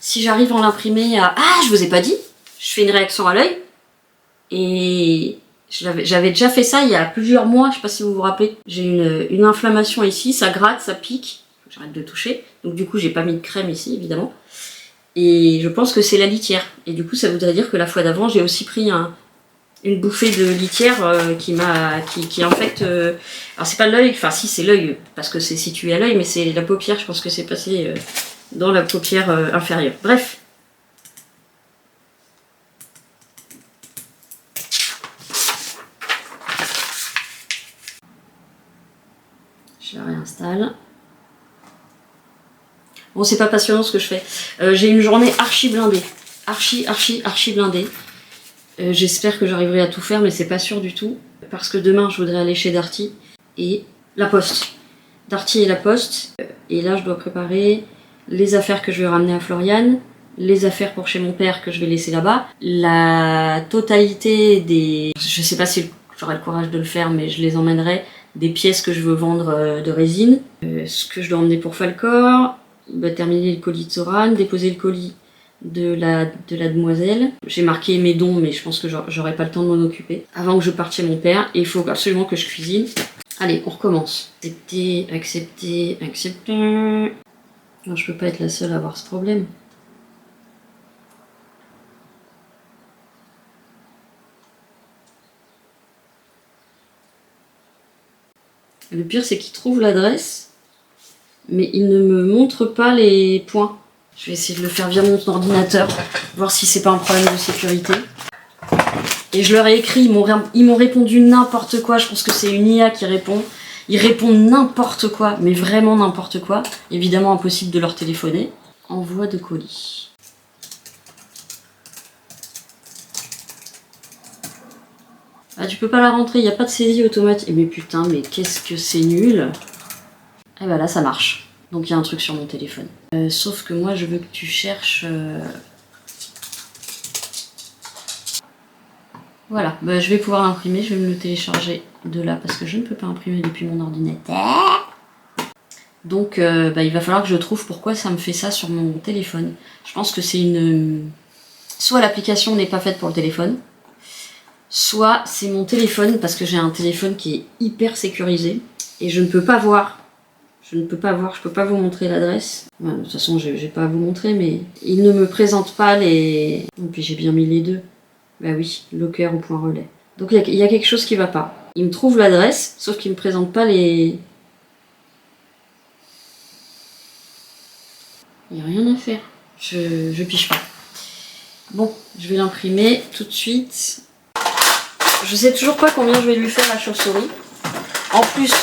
Si j'arrive à l'imprimer à... Ah, je vous ai pas dit. Je fais une réaction à l'œil. Et j'avais déjà fait ça il y a plusieurs mois, je sais pas si vous vous rappelez. J'ai une inflammation ici, ça gratte, ça pique. J'arrête de toucher. Donc du coup, j'ai pas mis de crème ici, évidemment. Et je pense que c'est la litière. Et du coup, ça voudrait dire que la fois d'avant, j'ai aussi pris une bouffée de litière qui infecte... alors c'est pas l'œil, enfin si c'est l'œil parce que c'est situé à l'œil, mais c'est la paupière, je pense que c'est passé dans la paupière inférieure. Bref. Je la réinstalle. Bon, c'est pas passionnant ce que je fais. J'ai une journée archi blindée. Archi blindée. J'espère que j'arriverai à tout faire, mais c'est pas sûr du tout. Parce que demain, je voudrais aller chez Darty et la Poste. Darty et la Poste. Et là, je dois préparer les affaires que je vais ramener à Floriane, les affaires pour chez mon père que je vais laisser là-bas, la totalité des... Je sais pas si j'aurai le courage de le faire, mais je les emmènerai. Des pièces que je veux vendre de résine. Ce que je dois emmener pour Falcor. Terminer le colis de Soran, déposer le colis de la demoiselle. J'ai marqué mes dons, mais je pense que j'aurai pas le temps de m'en occuper avant que je parte chez mon père. Et il faut absolument que je cuisine. Allez, on recommence. Accepter. Non, je peux pas être la seule à avoir ce problème. Le pire, c'est qu'il trouve l'adresse, mais il ne me montre pas les points. Je vais essayer de le faire via mon ordinateur, voir si c'est pas un problème de sécurité. Et je leur ai écrit, ils m'ont répondu n'importe quoi. Je pense que c'est une IA qui répond. Ils répondent n'importe quoi, mais vraiment n'importe quoi. Évidemment, impossible de leur téléphoner. Envoi de colis. Ah, tu peux pas la rentrer, il n'y a pas de saisie automatique. Mais putain, mais qu'est-ce que c'est nul. Et bah là, ça marche. Donc il y a un truc sur mon téléphone. Sauf que moi, je veux que tu cherches... Voilà, bah, je vais pouvoir l'imprimer, je vais me le télécharger de là parce que je ne peux pas imprimer depuis mon ordinateur. Donc bah, il va falloir que je trouve pourquoi ça me fait ça sur mon téléphone. Je pense que c'est une... Soit l'application n'est pas faite pour le téléphone, soit c'est mon téléphone parce que j'ai un téléphone qui est hyper sécurisé et je ne peux pas voir. Je peux pas vous montrer l'adresse. Ouais, de toute façon, je vais pas à vous montrer, mais il ne me présente pas les... Et puis j'ai bien mis les deux. Bah oui, locker au point relais. Donc il y a quelque chose qui va pas. Il me trouve l'adresse, sauf qu'il me présente pas les... Il n'y a rien à faire. Je pige pas. Bon, je vais l'imprimer tout de suite. Je sais toujours pas combien je vais lui faire la chauve-souris. En plus,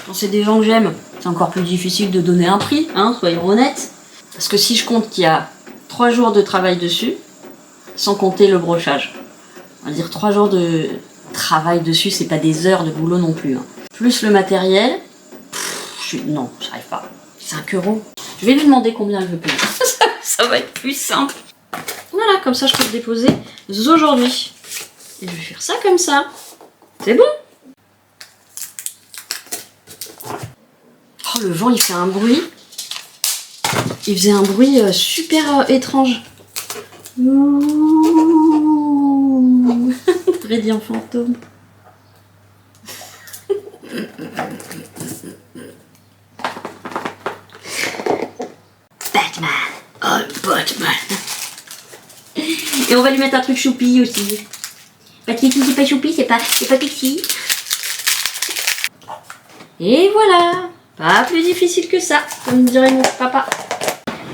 quand c'est des gens que j'aime, c'est encore plus difficile de donner un prix, hein, soyons honnêtes. Parce que si je compte qu'il y a 3 jours de travail dessus, sans compter le brochage. On va dire 3 jours de travail dessus, c'est pas des heures de boulot non plus. Hein. Plus le matériel, non, j'arrive pas. 5 €. Je vais lui demander combien elle veut payer. Ça va être plus simple. Voilà, comme ça je peux le déposer aujourd'hui. Et je vais faire ça comme ça. C'est bon. Oh, le vent il fait un bruit. Il faisait un bruit super étrange. Freddy en fantôme. Batman. Oh, Batman. Et on va lui mettre un truc choupi aussi. Pas Kiki, c'est pas choupi, c'est pas Kiki. Et voilà. Pas plus difficile que ça, comme dirait mon papa.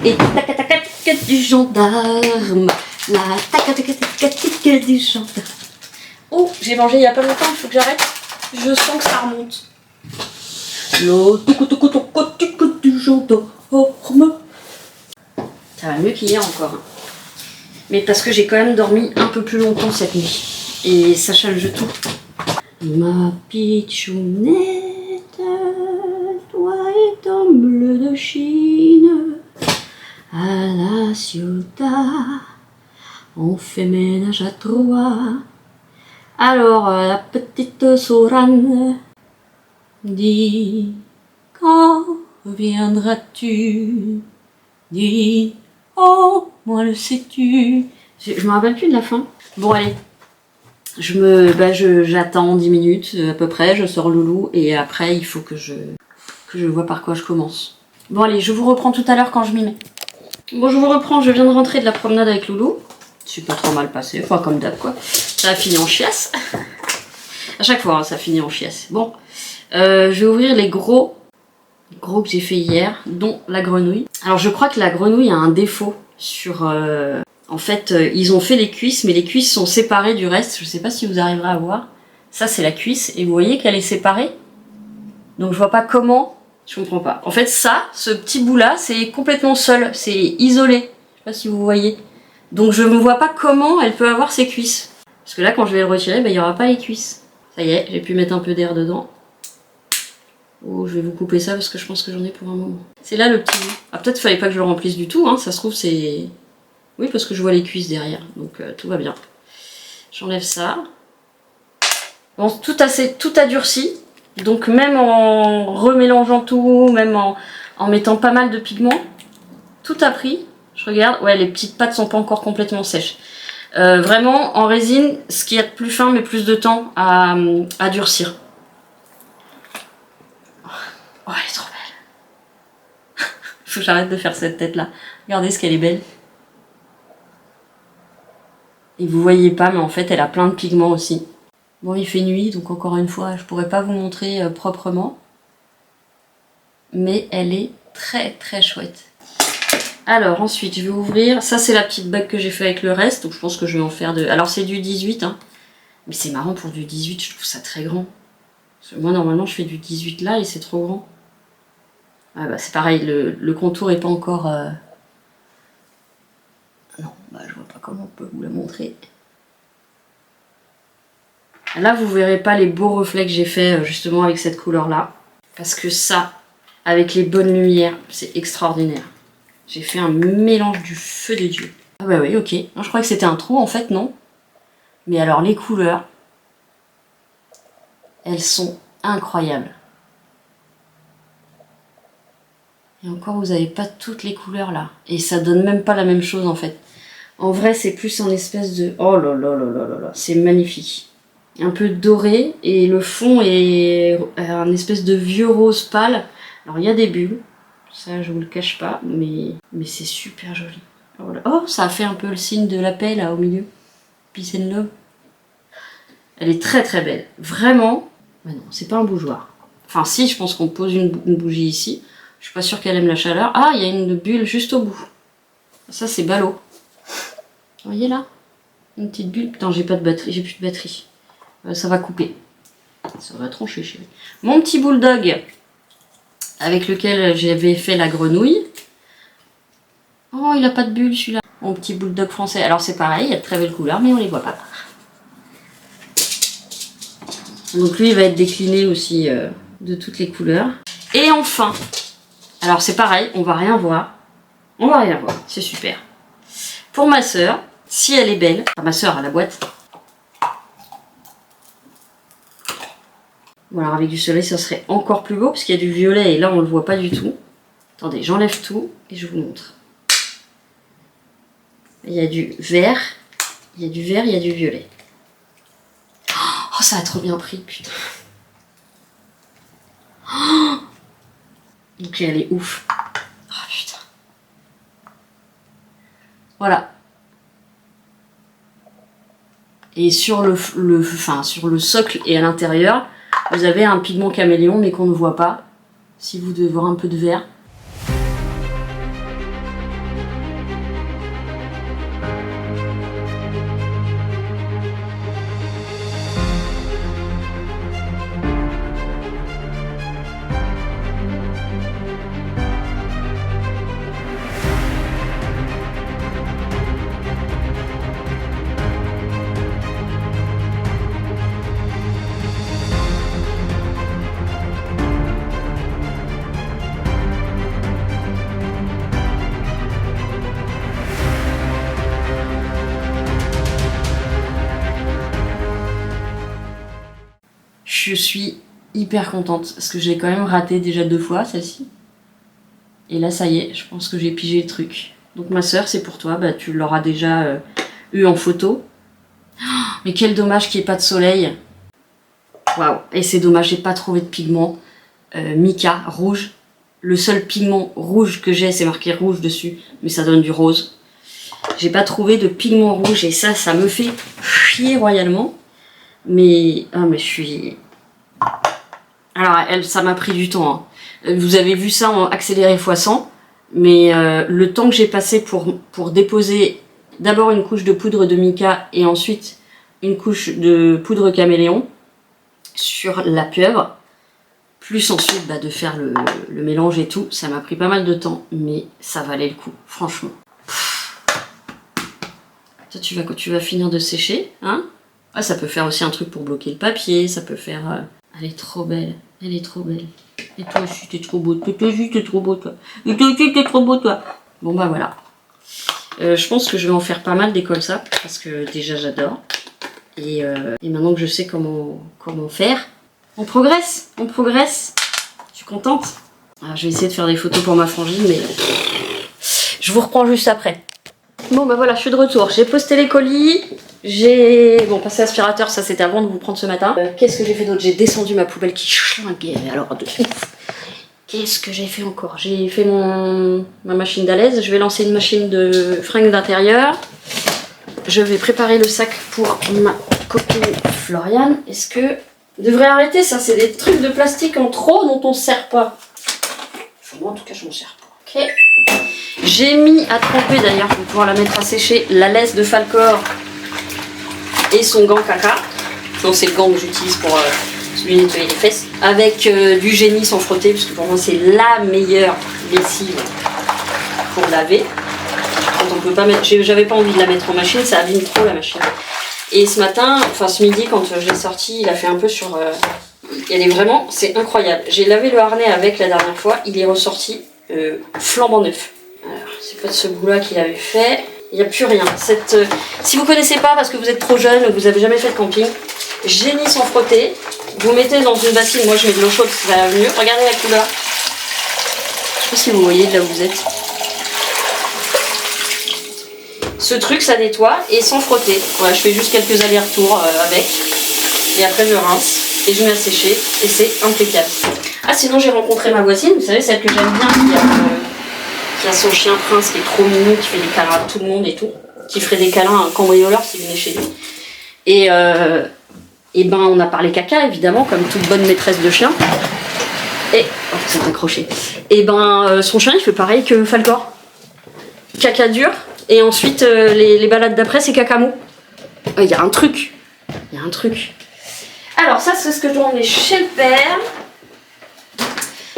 Et tac du gendarme. La tac du gendarme. Oh, j'ai mangé il y a pas longtemps, il faut que j'arrête. Je sens que ça remonte. Le tac du gendarme. Ça va mieux qu'hier encore. Hein. Mais parce que j'ai quand même dormi un peu plus longtemps cette nuit. Et ça change tout. Ma pitchounette, toi est en bleu de Chine. À la ciudad, on fait ménage à 3. Alors la petite Sorane dit, quand viendras-tu? Dis, oh, moi le sais-tu. Je me rappelle plus de la fin. Bon allez, j'attends 10 minutes à peu près, je sors Loulou et après il faut que je vois par quoi je commence. Bon allez, je vous reprends tout à l'heure quand je m'y mets. Bon, je vous reprends, je viens de rentrer de la promenade avec Loulou. C'est pas trop mal passé, enfin comme d'hab quoi. Ça a fini en chiasse. À chaque fois, hein, ça finit en chiasse. Bon, je vais ouvrir les gros que j'ai fait hier, dont la grenouille. Alors je crois que la grenouille a un défaut sur... En fait, ils ont fait les cuisses, mais les cuisses sont séparées du reste. Je sais pas si vous arriverez à voir. Ça, c'est la cuisse, et vous voyez qu'elle est séparée. Donc je vois pas comment... Je comprends pas. En fait, ça, ce petit bout-là, c'est complètement seul. C'est isolé. Je sais pas si vous voyez. Donc je ne vois pas comment elle peut avoir ses cuisses. Parce que là, quand je vais le retirer, il n'y aura pas les cuisses. Ça y est, j'ai pu mettre un peu d'air dedans. Oh, je vais vous couper ça parce que je pense que j'en ai pour un moment. C'est là le petit bout. Ah, peut-être qu'il fallait pas que je le remplisse du tout. Hein. Ça se trouve, c'est... Oui, parce que je vois les cuisses derrière. Donc tout va bien. J'enlève ça. Bon, tout a durci. Donc même en remélangeant tout, même en mettant pas mal de pigments, tout a pris. Je regarde, ouais, les petites pattes sont pas encore complètement sèches. Vraiment, en résine, ce qui est plus fin, mais plus de temps à durcir. Oh, elle est trop belle. Faut que j'arrête de faire cette tête-là. Regardez ce qu'elle est belle. Et vous voyez pas, mais en fait, elle a plein de pigments aussi. Bon, il fait nuit, donc encore une fois, je pourrais pas vous montrer proprement. Mais elle est très très chouette. Alors ensuite, je vais ouvrir. Ça, c'est la petite bague que j'ai fait avec le reste. Donc je pense que je vais en faire de... Alors c'est du 18, hein. Mais c'est marrant pour du 18, je trouve ça très grand. Parce que moi normalement je fais du 18 là et c'est trop grand. Ah bah c'est pareil, le contour est pas encore... Non, bah je vois pas comment on peut vous la montrer. Là vous verrez pas les beaux reflets que j'ai fait justement avec cette couleur là. Parce que ça, avec les bonnes lumières, c'est extraordinaire. J'ai fait un mélange du feu de Dieu. Ah bah oui, ok. Non, je croyais que c'était un trou, en fait non. Mais alors les couleurs, elles sont incroyables. Et encore, vous n'avez pas toutes les couleurs là. Et ça donne même pas la même chose en fait. En vrai, c'est plus en espèce de... Oh là là là là là là, c'est magnifique. Un peu doré et le fond est un espèce de vieux rose pâle. Alors il y a des bulles, ça je vous le cache pas, mais c'est super joli. Oh, ça a fait un peu le signe de la paix là au milieu. Peace and love. Elle est très très belle. Vraiment. Mais non, c'est pas un bougeoir. Enfin si, je pense qu'on pose une bougie ici. Je suis pas sûre qu'elle aime la chaleur. Ah, il y a une bulle juste au bout. Ça c'est ballot. Vous voyez là? Une petite bulle. Putain, j'ai pas de batterie, j'ai plus de batterie. Ça va couper. Ça va trancher, chérie. Mon petit bulldog avec lequel j'avais fait la grenouille. Oh, il a pas de bulle celui-là. Mon petit bulldog français. Alors c'est pareil, il y a de très belles couleurs, mais on les voit pas. Donc lui, il va être décliné aussi de toutes les couleurs. Et enfin, alors c'est pareil, on va rien voir. On va rien voir, c'est super. Pour ma soeur, si elle est belle, enfin ma soeur à la boîte. Voilà, avec du soleil, ça serait encore plus beau parce qu'il y a du violet et là, on le voit pas du tout. Attendez, j'enlève tout et je vous montre. Il y a du vert, il y a du vert, il y a du violet. Oh, ça a trop bien pris, putain. Oh, ok, elle est ouf. Oh, putain. Voilà. Et sur sur le socle et à l'intérieur, vous avez un pigment caméléon, mais qu'on ne voit pas. Si vous devez voir un peu de vert. Je suis hyper contente parce que j'ai quand même raté déjà 2 fois celle-ci. Et là ça y est, je pense que j'ai pigé le truc. Donc ma soeur, c'est pour toi, bah, tu l'auras déjà eu en photo. Oh, mais quel dommage qu'il n'y ait pas de soleil. Waouh, et c'est dommage, j'ai pas trouvé de pigment mica rouge. Le seul pigment rouge que j'ai, c'est marqué rouge dessus, mais ça donne du rose. J'ai pas trouvé de pigment rouge et ça me fait chier royalement. Mais, ah, mais je suis... Alors, ça m'a pris du temps. Hein. Vous avez vu ça en accéléré x100. Mais le temps que j'ai passé pour déposer d'abord une couche de poudre de mica et ensuite une couche de poudre caméléon sur la pieuvre, plus ensuite de faire le mélange et tout, ça m'a pris pas mal de temps. Mais ça valait le coup, franchement. Toi, tu vas finir de sécher, hein? Ah, ça peut faire aussi un truc pour bloquer le papier, ça peut faire... Elle est trop belle, elle est trop belle. Et toi aussi, t'es trop beau, toi aussi, t'es trop beau, toi. Et toi aussi, t'es trop beau, toi. Bon, bah voilà. Je pense que je vais en faire pas mal des comme ça, parce que déjà, j'adore. Et maintenant que je sais comment faire, on progresse, on progresse. Je suis contente. Alors, je vais essayer de faire des photos pour ma frangine, mais... Je vous reprends juste après. Bon bah voilà, je suis de retour. J'ai posté les colis. J'ai... Bon, passé l'aspirateur, ça c'était avant de vous prendre ce matin. Qu'est-ce que j'ai fait d'autre? J'ai descendu ma poubelle qui chlinguait, alors de ouf. Qu'est-ce que j'ai fait encore? J'ai fait ma machine d'alaise. Je vais lancer une machine de fringues d'intérieur. Je vais préparer le sac pour ma copine Floriane. Est-ce que... Je devrais arrêter ça, c'est des trucs de plastique en trop dont on se sert pas. Moi en tout cas je m'en sers pas. Ok. J'ai mis à tremper d'ailleurs pour pouvoir la mettre à sécher la laisse de Falcor et son gant caca. Donc c'est le gant que j'utilise pour lui nettoyer les fesses. Avec du génie sans frotter, parce que pour moi c'est la meilleure lessive pour laver. Quand on peut pas mettre, j'avais pas envie de la mettre en machine, ça abîme trop la machine. Et ce matin, enfin ce midi, quand je l'ai sorti, il a fait un peu sur... elle est vraiment, c'est incroyable. J'ai lavé le harnais avec la dernière fois, il est ressorti flambant neuf. Alors, c'est pas de ce bout-là qu'il avait fait. Il n'y a plus rien. Si vous connaissez pas parce que vous êtes trop jeune ou vous avez jamais fait de camping, génie sans frotter. Vous mettez dans une bassine, moi je mets de l'eau chaude, ça va mieux. Regardez la couleur. Je sais pas si vous voyez de là où vous êtes. Ce truc ça nettoie et sans frotter. Voilà, je fais juste quelques allers-retours avec. Et après je rince et je mets à sécher et c'est impeccable. Ah sinon j'ai rencontré ma voisine, vous savez celle que j'aime bien qui a son chien Prince qui est trop mignon, qui fait des câlins à tout le monde et tout. Qui ferait des câlins à un cambrioleur s'il venait chez lui. Et ben on a parlé caca évidemment comme toute bonne maîtresse de chien. Et oh c'est accroché. Et ben son chien il fait pareil que Falcor. Caca dur. Et ensuite les balades d'après c'est caca mou. Il y a un truc. Il y a un truc. Alors ça c'est ce que je dois emmener chez le père.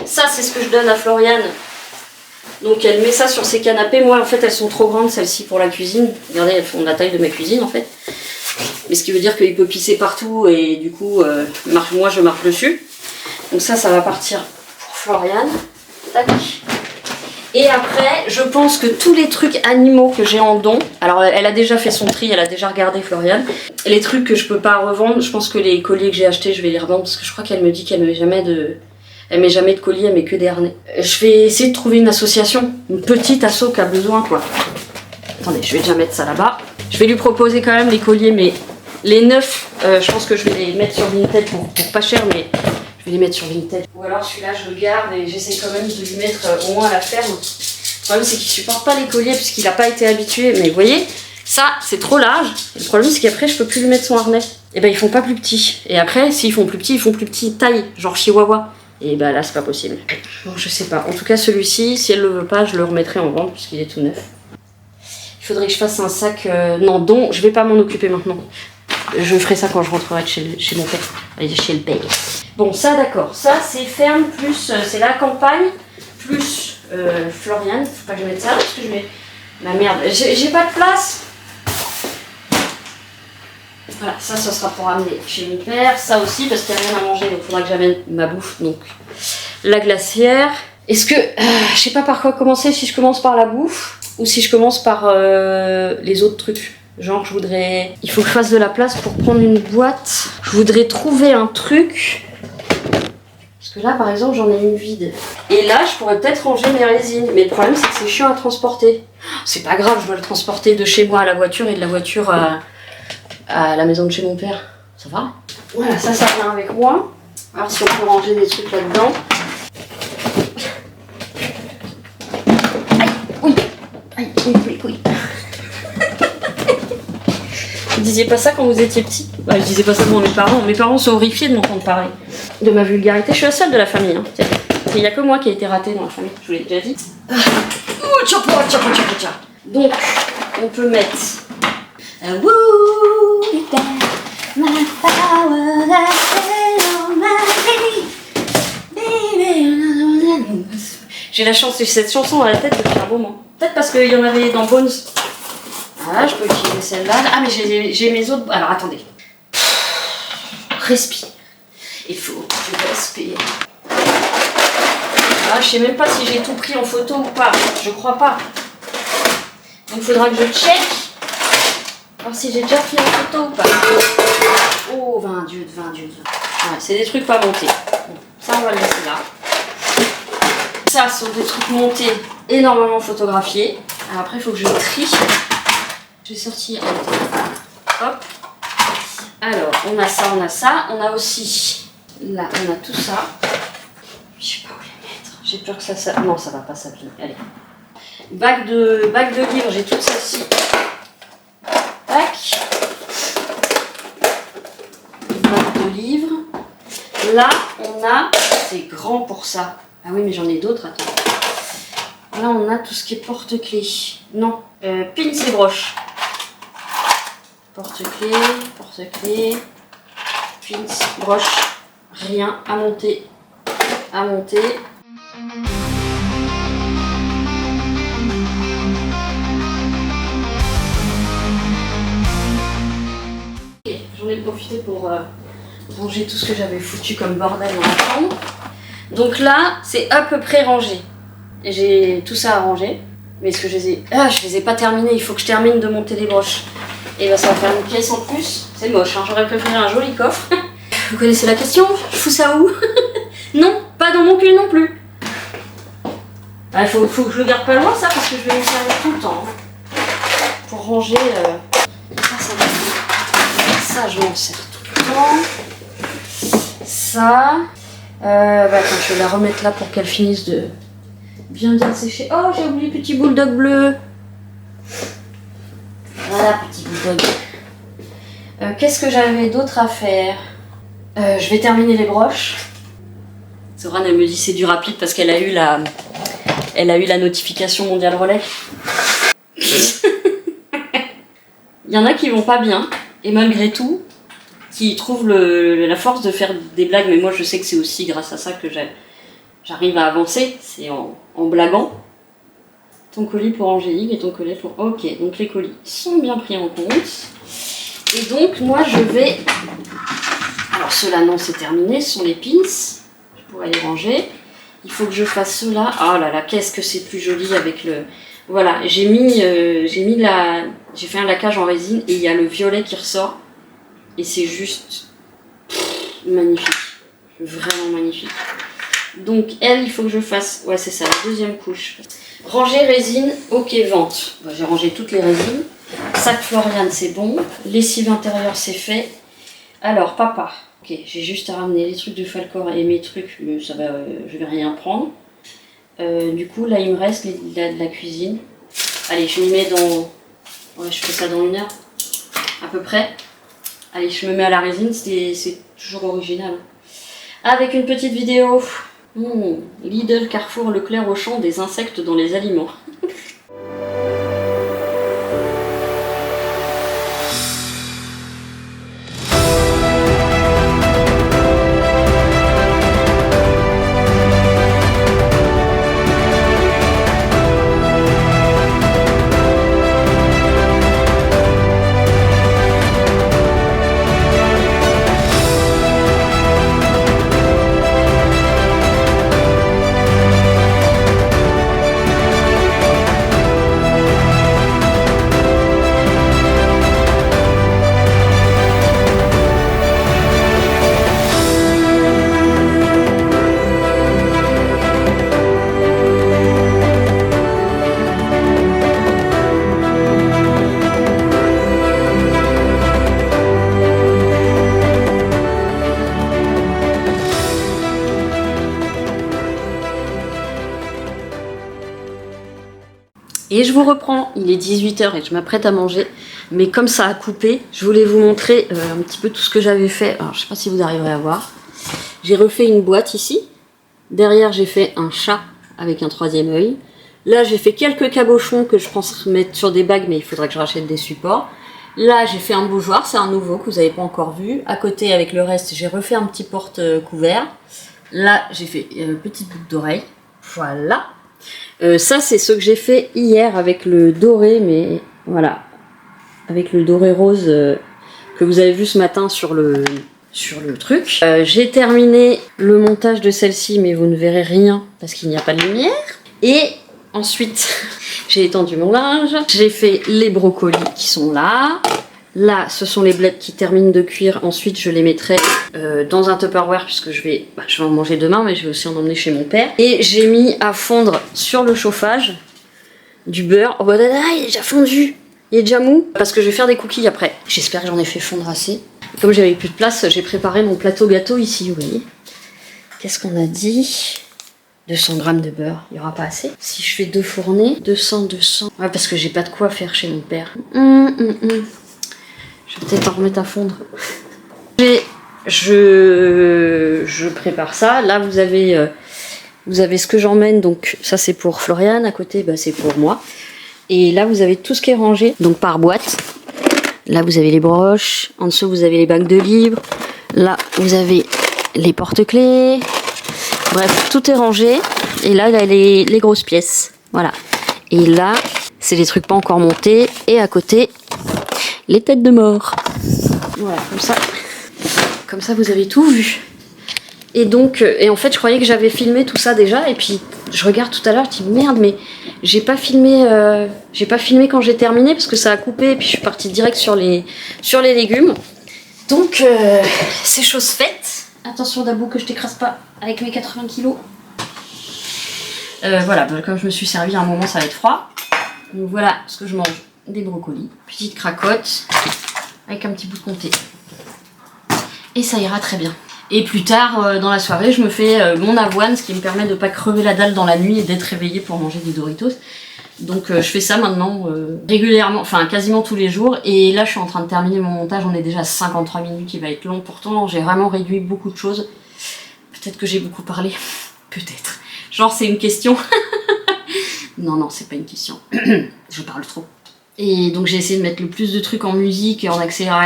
Ça c'est ce que je donne à Floriane. Donc elle met ça sur ses canapés. Moi en fait elles sont trop grandes celles-ci pour la cuisine. Regardez elles font la taille de ma cuisine en fait. Mais ce qui veut dire qu'il peut pisser partout et du coup moi je marche dessus. Donc ça va partir pour Floriane. Tac. Et après je pense que tous les trucs animaux que j'ai en don. Alors elle a déjà fait son tri, elle a déjà regardé Floriane. Les trucs que je peux pas revendre, je pense que les colliers que j'ai achetés je vais les revendre parce que je crois qu'elle me dit qu'elle ne met jamais de... Elle met jamais de collier, elle met que des harnais. Je vais essayer de trouver une association, une petite asso qui a besoin quoi. Attendez, je vais déjà mettre ça là-bas. Je vais lui proposer quand même les colliers, mais les neufs, je pense que je vais les mettre sur Vinted pour pas cher, mais je vais les mettre sur Vinted. Ou alors celui-là je le garde et j'essaie quand même de lui mettre au moins à la ferme. Le problème c'est qu'il supporte pas les colliers puisqu'il n'a pas été habitué, mais vous voyez, ça c'est trop large. Et le problème c'est qu'après je peux plus lui mettre son harnais. Et ben ils font pas plus petits. Et après s'ils font plus petits, ils font plus petite taille, genre chihuahua. Et bah là c'est pas possible. Bon je sais pas. En tout cas celui-ci, si elle le veut pas, je le remettrai en vente puisqu'il est tout neuf. Il faudrait que je fasse un sac... non, dont je vais pas m'en occuper maintenant. Je ferai ça quand je rentrerai chez mon père. Chez le père. Bon ça d'accord. Ça c'est ferme plus... c'est la campagne plus Floriane. Faut pas que je mette ça parce que je mets... La merde. J'ai pas de place. Voilà, ça sera pour amener chez mon père. Ça aussi parce qu'il n'y a rien à manger. Donc il faudra que j'amène ma bouffe. Donc la glacière. Est-ce que... je sais pas par quoi commencer. Si je commence par la bouffe ou si je commence par les autres trucs. Genre je voudrais... Il faut que je fasse de la place pour prendre une boîte. Je voudrais trouver un truc. Parce que là par exemple j'en ai une vide. Et là je pourrais peut-être ranger mes résines. Mais le problème c'est que c'est chiant à transporter. C'est pas grave, je dois le transporter de chez moi à la voiture et de la voiture à la maison de chez mon père. Ça va? Voilà, ça vient avec moi. Alors si on peut ranger des trucs là-dedans. Aïe, oui. Aïe, oui. Vous disiez pas ça quand vous étiez petit? Bah, je disais pas ça devant mes parents. Mes parents sont horrifiés de m'entendre parler de ma vulgarité. Je suis la seule de la famille. Hein. Il n'y a que moi qui ai été ratée dans la famille. Je vous l'ai déjà dit. Donc, on peut mettre... J'ai la chance, j'ai cette chanson dans la tête depuis un moment. Peut-être parce qu'il y en avait dans Bones. Voilà, je peux utiliser celle-là. Ah, mais j'ai mes autres... Alors, attendez. Respire. Il faut que je respire. Ah, je sais même pas si j'ai tout pris en photo ou pas. Je crois pas. Donc, il faudra que je check. Alors, si j'ai déjà pris en photo ou pas. Oh, 20 Dieu. Ouais, c'est des trucs pas montés. Bon, ça, on va le laisser là. Ça, ce sont des trucs montés, énormément photographiés. Alors après, il faut que je trie. Je vais sortir. Hop. Alors, on a ça. On a aussi... Là, on a tout ça. Je sais pas où les mettre. J'ai peur que ça... Non, ça va pas s'abîmer. Allez. Bac de livres, j'ai toutes celles-ci. Tac. Bac de livres. Là, on a... C'est grand pour ça. Ah oui, mais j'en ai d'autres, attends. Là, on a tout ce qui est porte-clés. Non, pins et broches. Porte-clés. pins, broche, rien à monter. À monter. J'en ai profité pour ranger tout ce que j'avais foutu comme bordel dans la chambre. Donc là, c'est à peu près rangé. J'ai tout ça à ranger. Mais est-ce que je les ai pas terminés, il faut que je termine de monter les broches. Et ben ça va faire une pièce en plus. C'est moche, hein. J'aurais préféré un joli coffre. Vous connaissez la question? Je fous ça où? Non, pas dans mon cul non plus. Il faut que je le garde pas loin ça, parce que je vais me servir tout le temps. Hein. Pour ranger... Ça, je m'en sers tout le temps. Ça... attends, je vais la remettre là pour qu'elle finisse de bien sécher. Oh, j'ai oublié petit bulldog bleu. Voilà, petit bulldog. Qu'est-ce que j'avais d'autre à faire? Je vais terminer les broches. Zoran, elle me dit c'est du rapide parce qu'elle a eu la notification mondiale relais. Il y en a qui vont pas bien et malgré tout, qui trouvent la force de faire des blagues. Mais moi, je sais que c'est aussi grâce à ça que j'arrive à avancer. C'est en blaguant. Ton colis pour Angélique et ton colis pour... Ok, donc les colis sont bien pris en compte. Et donc, moi, je vais... Alors, ceux-là, non, c'est terminé. Ce sont les pins. Je pourrais les ranger. Il faut que je fasse ceux-là. Oh là là, qu'est-ce que c'est plus joli avec le... Voilà, j'ai fait un laquage en résine et il y a le violet qui ressort. Et c'est juste... magnifique. Vraiment magnifique. Donc, elle, il faut que je fasse... Ouais, c'est ça, la deuxième couche. Ranger résine, ok, vente. Bon, j'ai rangé toutes les résines. Sac Florian, c'est bon. Lessive intérieure, c'est fait. Alors, papa. Ok, j'ai juste à ramener les trucs de Falcor et mes trucs. Ça va, je vais rien prendre. Du coup, là, il me reste la cuisine. Allez, je m'y mets dans... Ouais, je fais ça dans 1 heure. À peu près. Allez, je me mets à la résine. C'est toujours original. Avec une petite vidéo... Lidl, Carrefour, Leclerc, Auchan, des insectes dans les aliments. Et je vous reprends, il est 18 h et je m'apprête à manger. Mais comme ça a coupé, je voulais vous montrer un petit peu tout ce que j'avais fait. Alors je sais pas si vous arriverez à voir. J'ai refait une boîte ici. Derrière j'ai fait un chat avec un 3e œil. Là j'ai fait quelques cabochons que je pense mettre sur des bagues, mais il faudrait que je rachète des supports. Là j'ai fait un bougeoir, c'est un nouveau que vous n'avez pas encore vu. À côté avec le reste j'ai refait un petit porte-couvert. Là j'ai fait une petite boucle d'oreille. Voilà. Ça c'est ce que j'ai fait hier avec le doré, mais voilà, avec le doré rose que vous avez vu ce matin sur le truc. J'ai terminé le montage de celle-ci, mais vous ne verrez rien parce qu'il n'y a pas de lumière. Et ensuite j'ai étendu mon linge, j'ai fait les brocolis qui sont là. Là, ce sont les blettes qui terminent de cuire. Ensuite, je les mettrai dans un Tupperware puisque je vais en manger demain, mais je vais aussi en emmener chez mon père. Et j'ai mis à fondre sur le chauffage du beurre. Oh bah là, il est déjà fondu. Il est déjà mou parce que je vais faire des cookies après. J'espère que j'en ai fait fondre assez. Comme j'avais plus de place, j'ai préparé mon plateau gâteau ici, vous voyez. Qu'est-ce qu'on a dit? 200 g de beurre, il n'y aura pas assez. Si je fais 2 fournées, 200. Ouais, parce que j'ai pas de quoi faire chez mon père. Je vais peut-être en remettre à fondre. Je prépare ça. Là, vous avez ce que j'emmène. Donc, ça, c'est pour Florian. À côté, c'est pour moi. Et là, vous avez tout ce qui est rangé. Donc, par boîte. Là, vous avez les broches. En dessous, vous avez les bacs de livres. Là, vous avez les porte-clés. Bref, tout est rangé. Et là, il y a les grosses pièces. Voilà. Et là, c'est les trucs pas encore montés. Et à côté, les têtes de mort. Voilà, comme ça. Comme ça, vous avez tout vu. Et donc, et en fait, je croyais que j'avais filmé tout ça déjà. Et puis, je regarde tout à l'heure, je dis merde, mais j'ai pas filmé quand j'ai terminé parce que ça a coupé. Et puis, je suis partie direct sur les légumes. Donc, c'est chose faite. Attention, Dabou, que je t'écrase pas avec mes 80 kilos. Voilà, comme je me suis servi à un moment, ça va être froid. Donc voilà ce que je mange. Des brocolis, petite cracotte, avec un petit bout de comté. Et ça ira très bien. Et plus tard, dans la soirée, je me fais mon avoine, ce qui me permet de ne pas crever la dalle dans la nuit et d'être réveillée pour manger des Doritos. Donc je fais ça maintenant régulièrement, enfin quasiment tous les jours. Et là, je suis en train de terminer mon montage, on est déjà à 53 minutes, il va être long. Pourtant, j'ai vraiment réduit beaucoup de choses. Peut-être que j'ai beaucoup parlé. Peut-être. Genre, c'est une question. Non, c'est pas une question. Je parle trop. Et donc, j'ai essayé de mettre le plus de trucs en musique et en accélérant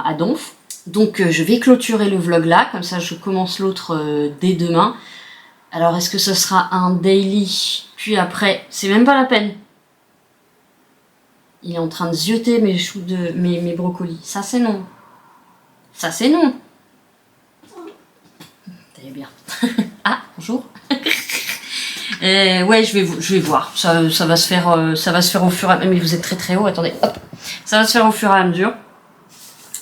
à donf. Donc, je vais clôturer le vlog là. Comme ça, je commence l'autre dès demain. Alors, est-ce que ce sera un daily? Puis après, c'est même pas la peine. Il est en train de zioter mes brocolis. Ça, c'est non. Ça, c'est non. T'allais bien. Ah, bonjour. Ouais, je vais voir. Ça va se faire au fur et à mesure. Mais vous êtes très très haut. Attendez, hop. Ça va se faire au fur et à mesure.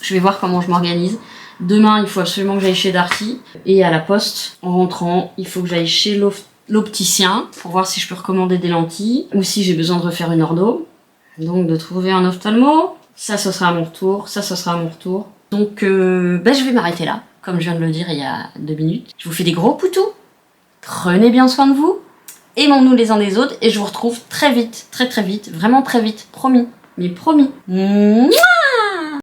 Je vais voir comment je m'organise. Demain, il faut absolument que j'aille chez Darty. Et à la poste, en rentrant, il faut que j'aille chez l'opticien pour voir si je peux recommander des lentilles ou si j'ai besoin de refaire une ordo. Donc de trouver un ophtalmo. Ça, ce sera à mon retour. Ça, ce sera à mon retour. Donc, je vais m'arrêter là, comme je viens de le dire il y a 2 minutes. Je vous fais des gros poutous. Prenez bien soin de vous. Aimons-nous les uns des autres. Et je vous retrouve très vite, très très vite. Vraiment très vite. Promis. Mais promis. Mouah.